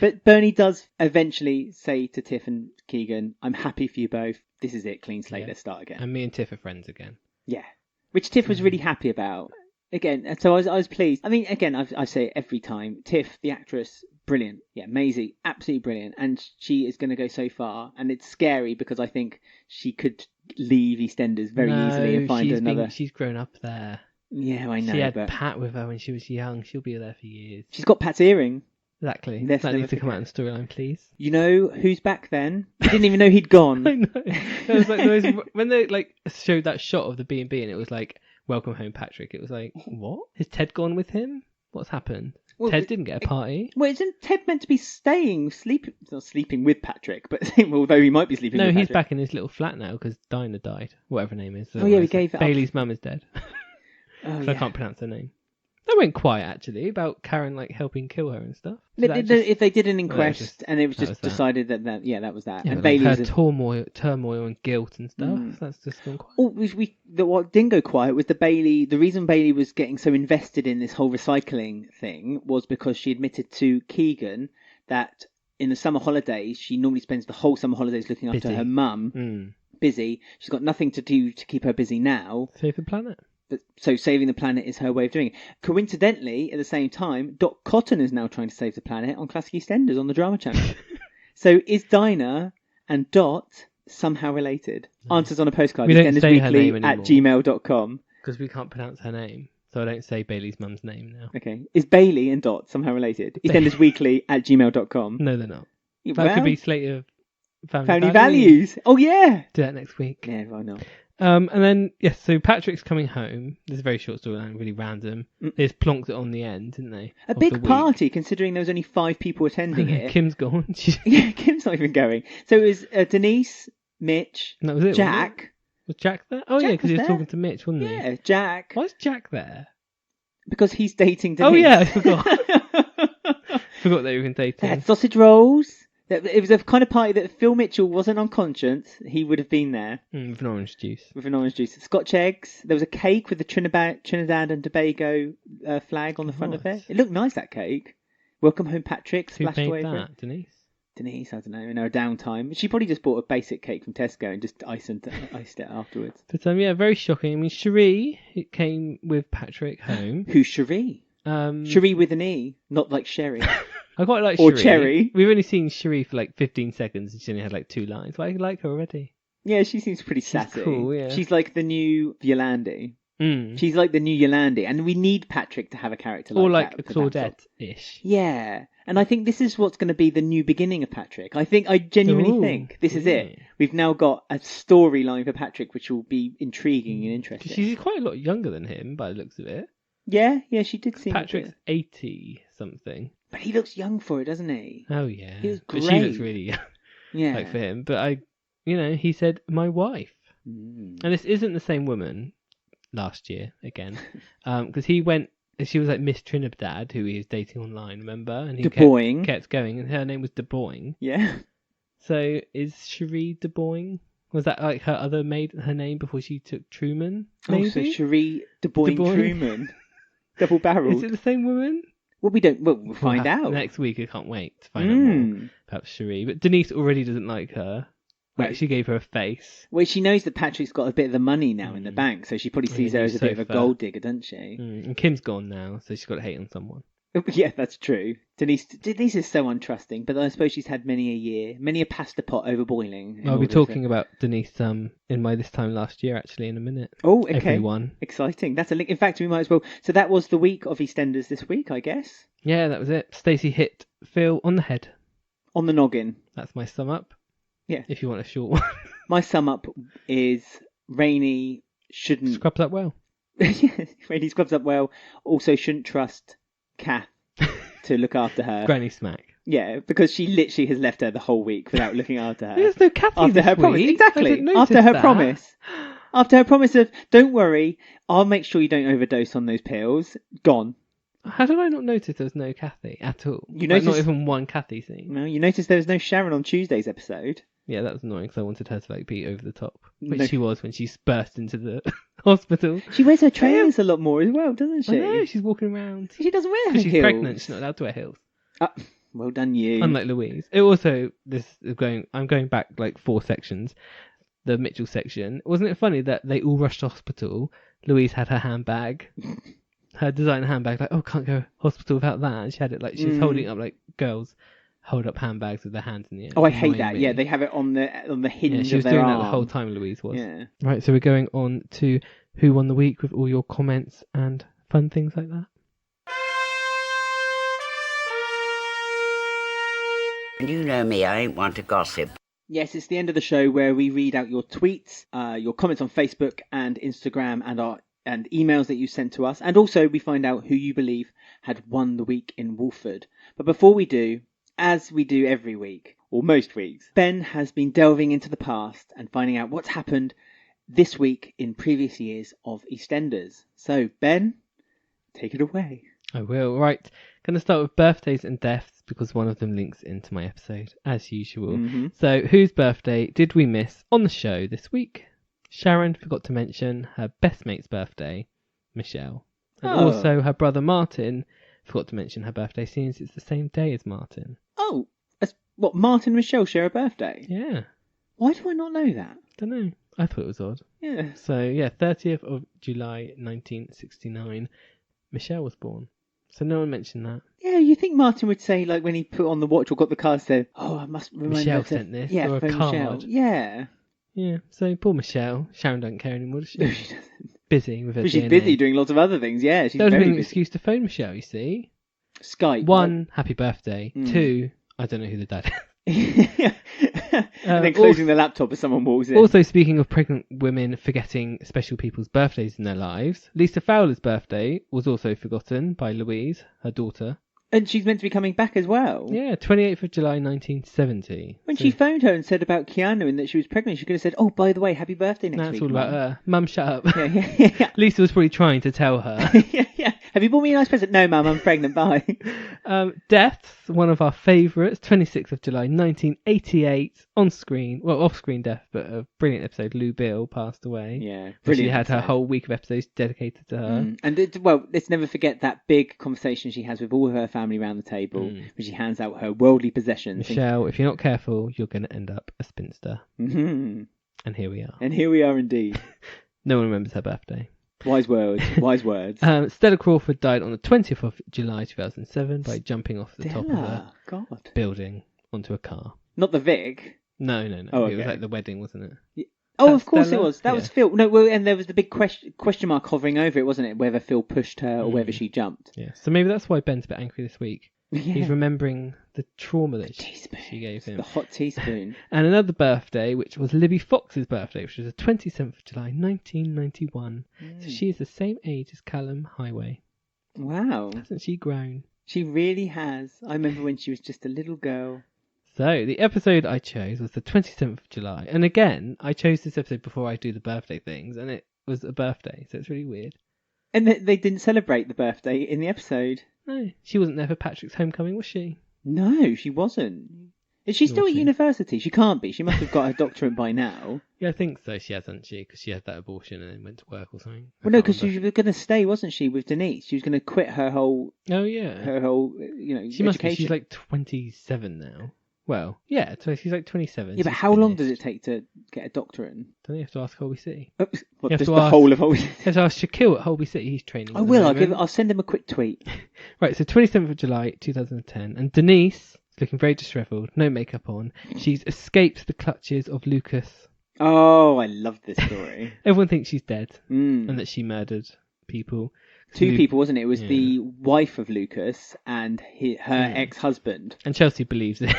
But Bernie does eventually say to Tiff and Keegan, I'm happy for you both. This is it, clean slate, let's start again. And me and Tiff are friends again. Yeah. Which Tiff was really happy about. Again, so I was pleased. I mean, again, I say it every time. Tiff, the actress, brilliant. Yeah, Maisie, absolutely brilliant. And she is going to go so far. And it's scary because I think she could leave EastEnders very easily and find another. She's grown up there. Yeah, I know. She had Pat with her when she was young. She'll be there for years. She's got Pat's earring. Exactly. That needs to come out in the storyline, please. You know who's back then? I didn't even know he'd gone. I know. It was like when they like showed that shot of the B&B and it was like, welcome home, Patrick. It was like, what? Is Ted gone with him? What's happened? Well, Ted didn't get a party. Well, isn't Ted meant to be not sleeping with Patrick, but although he might be sleeping with Patrick. No, he's back in his little flat now because Dinah died. Whatever her name is. Oh, yeah, we gave it up. Bailey's mum is dead. Oh, so I can't pronounce her name. That went quiet, actually, about Caren like helping kill her and stuff. If they did an inquest and it was just decided that was that. Yeah, and Bailey's her turmoil and guilt and stuff. That's just gone quiet. What didn't go quiet was the reason Bailey was getting so invested in this whole recycling thing was because she admitted to Keegan that in the summer holidays, she normally spends the whole summer holidays looking after her mum. Busy. She's got nothing to do to keep her busy now. Save the planet. So saving the planet is her way of doing it. Coincidentally, at the same time, Doc Cotton is now trying to save the planet on Classic EastEnders on the Drama Channel. So is Dinah and Dot somehow related? Answers on a postcard. EastEndersWeekly@gmail.com. Because we can't pronounce her name. So I don't say Bailey's mum's name now. Okay. Is Bailey and Dot somehow related? EastEndersWeekly@gmail.com. No, they're not. That could be Slate of Family Values. Oh, yeah. Do that next week. Yeah, why not? And then, yes, so Patrick's coming home. This is a very short storyline, really random. They just plonked it on the end, didn't they? A big party, considering there was only 5 people attending it. Kim's gone. Yeah, Kim's not even going. So it was Denise, Mitch, that was it, Jack. Was Jack there? Oh, yeah, because he was talking to Mitch, wasn't he? Yeah, Jack. Why is Jack there? Because he's dating Denise. Oh, yeah, I forgot. Forgot they were even dating. They had sausage rolls. It was a kind of party that if Phil Mitchell wasn't unconscious, he would have been there. With an orange juice. With an orange juice. Scotch eggs. There was a cake with the Trinidad and Tobago flag on the front of it. It looked nice, that cake. Welcome home, Patrick. Who made that? Denise? Denise, I don't know, in her downtime. She probably just bought a basic cake from Tesco and just iced it afterwards. But yeah, very shocking. I mean, Sheree came with Patrick home. Who's Sheree? Sheree with an E, not like Sherry. I quite like or Sheree. Cherry. We've only seen Sheree for like 15 seconds and she only had like 2 lines, but I like her already. Yeah, she seems pretty sassy. She's cool, yeah. She's like the new Yolandi. She's like the new Yolandi, and we need Patrick to have a character like that. Or like a Claudette-ish. Yeah, and I think this is what's going to be the new beginning of Patrick. I genuinely think this is it. We've now got a storyline for Patrick, which will be intriguing and interesting. She's quite a lot younger than him, by the looks of it. Yeah, she did seem. Patrick's 80 something. But he looks young for it, doesn't he? Oh yeah, he was great. But she looks really young. Yeah, like for him. But he said my wife, and this isn't the same woman. Last year again, because he went. She was like Miss Trinidad, who he was dating online. Remember? And he kept going, and her name was De Boing. Yeah. So is Sheree De Boing? Was that like her other maid? Her name before she took Truman? Maybe? Oh, so Sheree De Boing Truman, double barreled. Is it the same woman? Well, we don't. Well, we'll find out next week. I can't wait to find out more. Perhaps Sheree, but Denise already doesn't like her. Like she gave her a face. Well, she knows that Patrick's got a bit of the money now in the bank, so she probably sees her as a bit of a gold digger, doesn't she? And Kim's gone now, so she's got to hate on someone. Yeah, that's true. Denise is so untrusting, but I suppose she's had many a pasta pot overboiling. I'll be talking about Denise in my This Time Last Year, actually, in a minute. Oh, okay. Everyone. Exciting. That's a link. In fact, we might as well. So that was the week of EastEnders this week, I guess. Yeah, that was it. Stacey hit Phil on the head. On the noggin. That's my sum up. Yeah. If you want a short one. My sum up is Rainie shouldn't... Scrubs up well. Rainie scrubs up well. Also shouldn't trust Kath to look after her. Granny smack. Yeah, because she literally has left her the whole week without looking after her. There's no Kathy after this her promise. week. Exactly. After her promise. After her promise of, don't worry, I'll make sure you don't overdose on those pills. Gone. How did I not notice there was no Kathy at all? You noticed... not even one Kathy scene. No, you noticed there was no Sharon on Tuesday's episode. Yeah, that was annoying because I wanted her to be over the top, which she was when she burst into the hospital. She wears her trainers a lot more as well, doesn't she? I know, she's walking around. She doesn't wear her heels. She's pregnant. She's not allowed to wear heels. Well done, you. Unlike Louise. It also I'm going back like 4 sections. The Mitchell section. Wasn't it funny that they all rushed to hospital? Louise had her handbag. Her designer handbag, like, can't go hospital without that. And she had it like, she was holding up, like, girls hold up handbags with their hands in the air. Oh, I hate that. Yeah, they have it on the hinge of their arm. She was doing that the whole time, Louise was. Yeah. Right, so we're going on to Who Won the Week with all your comments and fun things like that. You know me, I ain't one to gossip. Yes, it's the end of the show where we read out your tweets, your comments on Facebook and Instagram and emails that you sent to us. And also we find out who you believe had won the week in Wolford. But before we do, as we do every week, or most weeks, Ben has been delving into the past and finding out what's happened this week in previous years of EastEnders. So, Ben, take it away. I will. Right. Going to start with birthdays and deaths because one of them links into my episode, as usual. Mm-hmm. So, whose birthday did we miss on the show this week? Sharon forgot to mention her best mate's birthday, Michelle. And also her brother Martin forgot to mention her birthday since it's the same day as Martin. Oh, what, Martin and Michelle share a birthday? Yeah. Why do I not know that? Don't know. I thought it was odd. Yeah. So, 30th of July 1969, Michelle was born. So no one mentioned that. Yeah, you think Martin would say, like, when he put on the watch or got the card, said, I must remember Michelle sent this, yeah, or a card. Michelle. Yeah. Yeah, so poor Michelle. Sharon doesn't care anymore, does she? No, she doesn't. Busy with her But she's DNA. busy doing lots of other things, yeah. She's there was very an busy. excuse to phone Michelle, you see. Skype. 1, happy birthday. 2, I don't know who the dad is. And then closing the laptop as someone walks in. Also, speaking of pregnant women forgetting special people's birthdays in their lives, Lisa Fowler's birthday was also forgotten by Louise, her daughter. And she's meant to be coming back as well. Yeah, 28th of July 1970. When she phoned her and said about Keanu and that she was pregnant, she could have said, "Oh, by the way, happy birthday next week." That's all about her. Mum, shut up. Yeah. Lisa was probably trying to tell her. Yeah. Have you bought me a nice present? No, Mum, I'm pregnant. Bye. Deaths, one of our favourites, 26th of July 1988, on screen, well, off screen death, but a brilliant episode. Lou Bill passed away. Yeah, brilliant. She had her whole week of episodes dedicated to her. And let's never forget that big conversation she has with all of her family around the table when she hands out her worldly possessions. Michelle, if you're not careful, you're going to end up a spinster. Mm-hmm. And here we are. And here we are indeed. No one remembers her birthday. Wise words. Wise words. Stella Crawford died on the 20th of July 2007 by jumping off the top of a building onto a car. Not the Vic. No. Oh, okay. It was like the wedding, wasn't it? Yeah. Oh, of course Stella? It was. That was Phil. No, well, and there was the big question mark hovering over it, wasn't it? Whether Phil pushed her or whether she jumped. Yeah. So maybe that's why Ben's a bit angry this week. Yeah. He's remembering the trauma that she gave him. The hot teaspoon. And another birthday, which was Libby Fox's birthday, which was the 27th of July 1991. So she is the same age as Callum Highway. Wow. Hasn't she grown? She really has. I remember when she was just a little girl. So, the episode I chose was the 27th of July. And again, I chose this episode before I do the birthday things, and it was a birthday, so it's really weird. And they didn't celebrate the birthday in the episode. No, she wasn't there for Patrick's homecoming, was she? No, she wasn't. Is she still at university? She can't be. She must have got her doctorate by now. Yeah, I think so. She hasn't, because she had that abortion and then went to work or something. Well, no, because she was going to stay, wasn't she, with Denise? She was going to quit her whole... Oh, yeah. Her whole, she must be. She's like 27 now. Well, yeah, so she's like 27. Yeah, but how long does it take to get a doctorate? Don't you have to ask Holby City? What, just the whole of Holby City? You have to ask Shaquille at Holby City. He's training. I will. I'll send him a quick tweet. Right, so 27th of July 2010, and Denise is looking very dishevelled, no makeup on. She's escaped the clutches of Lucas. Oh, I love this story. Everyone thinks she's dead and that she murdered people. Two people, wasn't it? It was the wife of Lucas and her ex-husband. And Chelsea believes it.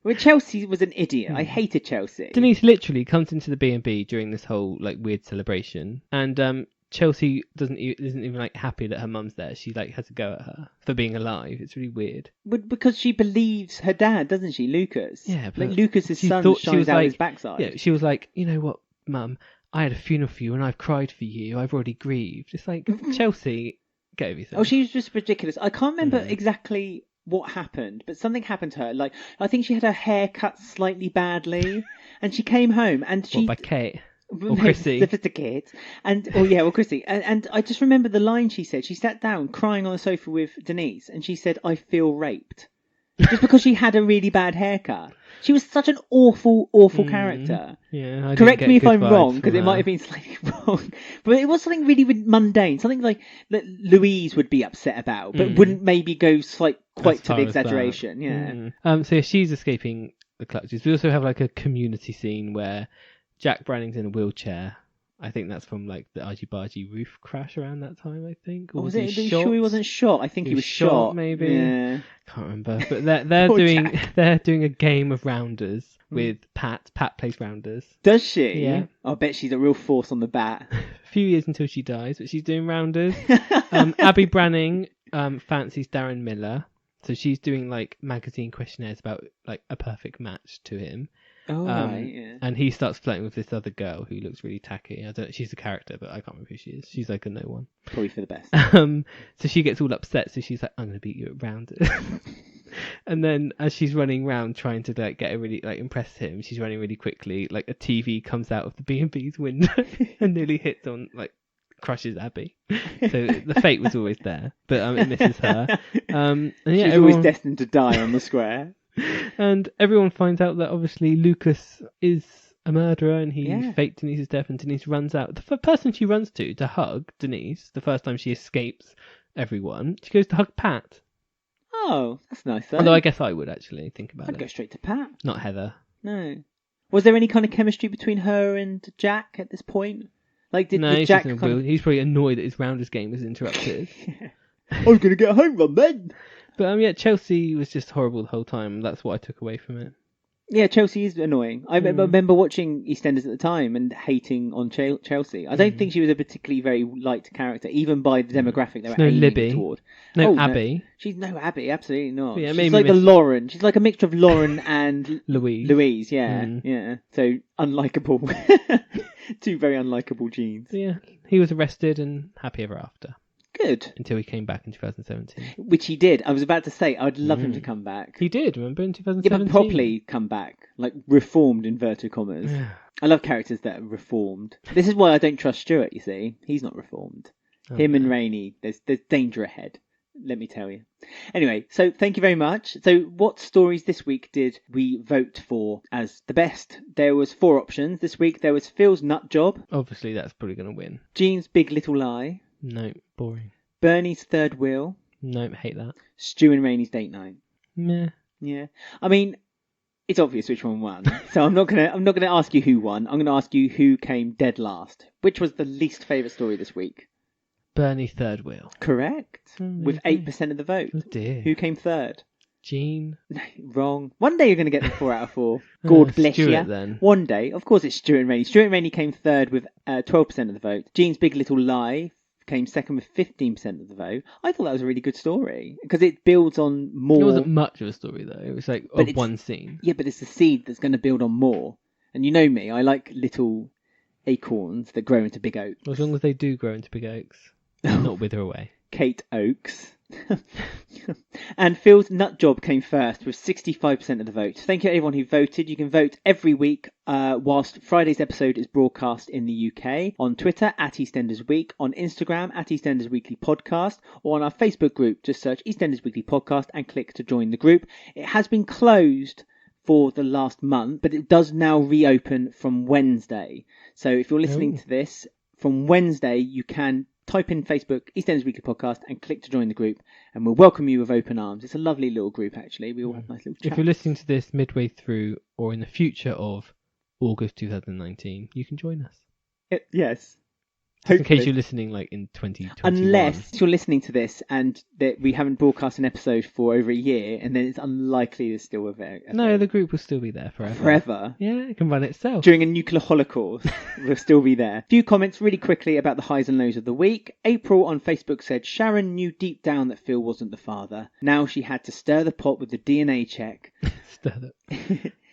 Well, Chelsea was an idiot. I hated Chelsea. Denise literally comes into the B&B during this whole like weird celebration, and Chelsea isn't even like happy that her mum's there. She like has a go at her for being alive. It's really weird. But because she believes her dad, doesn't she, Lucas? Yeah, but like Lucas's son shines out his backside. Yeah, she was like, you know what, Mum, I had a funeral for you and I've cried for you. I've already grieved. It's like Chelsea, get over yourself. Oh, she was just ridiculous. I can't remember exactly what happened, but something happened to her. Like, I think she had her hair cut slightly badly, and she came home and she... What, by Kate? Or Chrissy? Sophisticated. And, Chrissy. And I just remember the line she said. She sat down crying on the sofa with Denise, and she said, "I feel raped." Just because she had a really bad haircut. She was such an awful, awful character. Yeah, correct me if I'm wrong, because it might have been slightly wrong. But it was something really mundane, something like that Louise would be upset about, but wouldn't maybe go quite to the exaggeration. Yeah. So she's escaping the clutches. We also have like a community scene where Jack Branning's in a wheelchair. I think that's from like the Argy Bargy roof crash around that time, I think. Or was he shot? Sure he wasn't shot? I think he was shot. Maybe. Yeah. Can't remember. But they're doing a game of rounders with Pat. Pat plays rounders. Does she? Yeah. I bet she's a real force on the bat. A few years until she dies, but she's doing rounders. Abby Branning fancies Darren Miller. So she's doing like magazine questionnaires about like a perfect match to him. Oh, right, yeah. And he starts flirting with this other girl who looks really tacky. She's a character, but I can't remember who she is. She's like a no one. Probably for the best. So she gets all upset. So she's like, "I'm going to beat you at rounders." And then as she's running around trying to like get a really like impress him, she's running really quickly. Like a TV comes out of the B&B's window and nearly hits on crushes Abby. So the fate was always there, but it misses her. And yeah, she's always destined to die on the square. And everyone finds out that obviously Lucas is a murderer and he faked Denise's death, and Denise runs out. The person she runs to hug Denise, the first time she escapes everyone, she goes to hug Pat. Oh, that's nice though. Although I guess I would actually think about it. I'd go straight to Pat. Not Heather. No. Was there any kind of chemistry between her and Jack at this point? Like, did Jack... He's probably annoyed that his rounders game was interrupted. I was going to get a home run then. But yeah, Chelsea was just horrible the whole time. That's what I took away from it. Yeah, Chelsea is annoying. I remember watching EastEnders at the time and hating on Chelsea. I don't think she was a particularly very liked character, even by the demographic they were aiming Libby. toward. No, Abby. No. She's no Abby, absolutely not. Yeah, she's like the Lauren. She's like a mixture of Lauren and Louise. Yeah. So unlikable. Two very unlikable genes. Yeah, he was arrested and happy ever after. Good. Until he came back in 2017. Which he did. I was about to say, I'd love him to come back. He did, remember, in 2017? Yeah, but properly come back. Like, reformed, inverted commas. I love characters that are reformed. This is why I don't trust Stuart, you see. He's not reformed. Him and Rainie, there's danger ahead. Let me tell you. Anyway, so thank you very much. So what stories this week did we vote for as the best? There was 4 options this week. There was Phil's Nut Job. Obviously, that's probably going to win. Jean's Big Little Lie. No, boring. Bernie's Third Wheel. No, hate that. Stu and Rainie's Date Night. Meh. Yeah. I mean, it's obvious which one won. So I'm not gonna ask you who won. I'm gonna ask you who came dead last. Which was the least favourite story this week? Bernie's Third Wheel. Correct. With 8% of the vote. Oh dear. Who came third? Jean. Wrong. One day you're going to get the 4 out of 4. God bless you. Then. One day. Of course it's Stuart and Rainie. Stuart and Rainie came third with 12% of the vote. Jean's Big Little Lie came second with 15% of the vote. I thought that was a really good story because it builds on more. It wasn't much of a story though. It was like one scene. Yeah, but it's the seed that's going to build on more. And you know me, I like little acorns that grow into big oaks. Well, as long as they do grow into big oaks, not wither away. Kate Oaks. And Phil's Nut Job came first with 65% of the vote. Thank you everyone who voted. You can vote every week whilst Friday's episode is broadcast in the UK, on Twitter at EastEnders Week, on Instagram at EastEnders Weekly Podcast, or on our Facebook group. Just search EastEnders Weekly Podcast and click to join the group. It has been closed for the last month, but it does now reopen from Wednesday. So if you're listening to this, from Wednesday you can type in Facebook, EastEnders Weekly Podcast, and click to join the group, and we'll welcome you with open arms. It's a lovely little group, actually. We all have nice little chats. If you're listening to this midway through or in the future of August 2019, you can join us. Yes. Just in case you're listening like in 2021. Unless you're listening to this and that we haven't broadcast an episode for over a year, and then it's unlikely there's still a No, the group will still be there forever. Forever? Yeah, it can run itself. During a nuclear holocaust, we'll still be there. A few comments really quickly about the highs and lows of the week. April on Facebook said, Sharon knew deep down that Phil wasn't the father. Now she had to stir the pot with the DNA check. Stir the...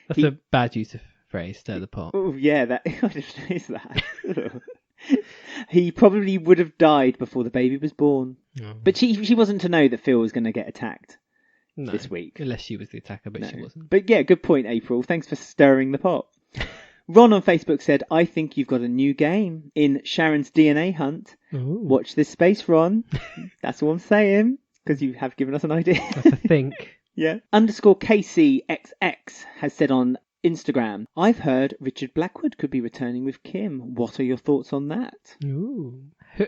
That's a bad use of phrase, stir the pot. Oh, yeah, that... I just noticed that. He probably would have died before the baby was born. Oh. But she wasn't to know that Phil was going to get attacked this week. Unless she was the attacker, but she wasn't. But yeah, good point, April. Thanks for stirring the pot. Ron on Facebook said, I think you've got a new game in Sharon's DNA hunt. Ooh. Watch this space, Ron. That's all I'm saying, because you have given us an idea. That's a think. Yeah. _KCXX has said on Instagram, I've heard Richard Blackwood could be returning with Kim. What are your thoughts on that? Ooh.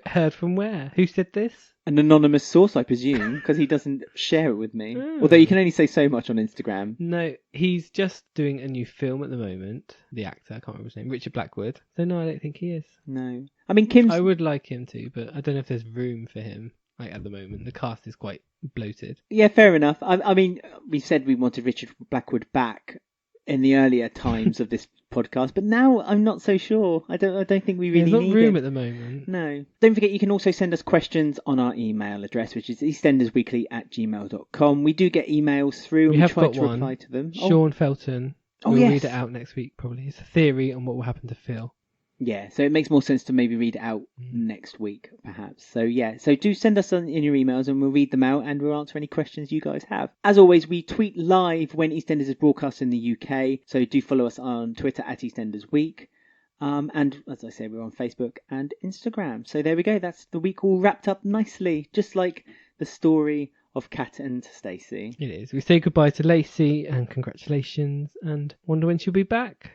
Heard from where? Who said this? An anonymous source, I presume, because he doesn't share it with me. Oh. Although you can only say so much on Instagram. No, he's just doing a new film at the moment. The actor, I can't remember his name, Richard Blackwood. So no, I don't think he is. No. I mean, I would like him to, but I don't know if there's room for him. Like at the moment, the cast is quite bloated. Yeah, fair enough. I mean, we said we wanted Richard Blackwood back in the earlier times of this podcast, but now I'm not so sure. I don't think we really need it. There's not room at the moment. No. Don't forget, you can also send us questions on our email address, which is eastendersweekly@gmail.com. We do get emails through, and we try to reply to them. Sean Felton. We'll read it out next week, probably. It's a theory on what will happen to Phil. Yeah, so it makes more sense to maybe read it out next week, perhaps. So yeah, so do send us in your emails and we'll read them out and we'll answer any questions you guys have. As always, we tweet live when EastEnders is broadcast in the UK, so do follow us on Twitter at EastEnders Week. And as I said, we're on Facebook and Instagram. So there we go, that's the week all wrapped up nicely, just like the story of Kat and Stacey. It is. We say goodbye to Lacey and congratulations and wonder when she'll be back.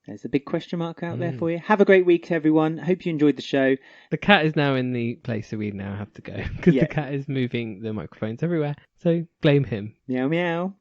There's a big question mark out there for you. Have a great week, everyone. Hope you enjoyed the show. The cat is now in the place that we now have to go because the cat is moving the microphones everywhere. So blame him. Meow meow.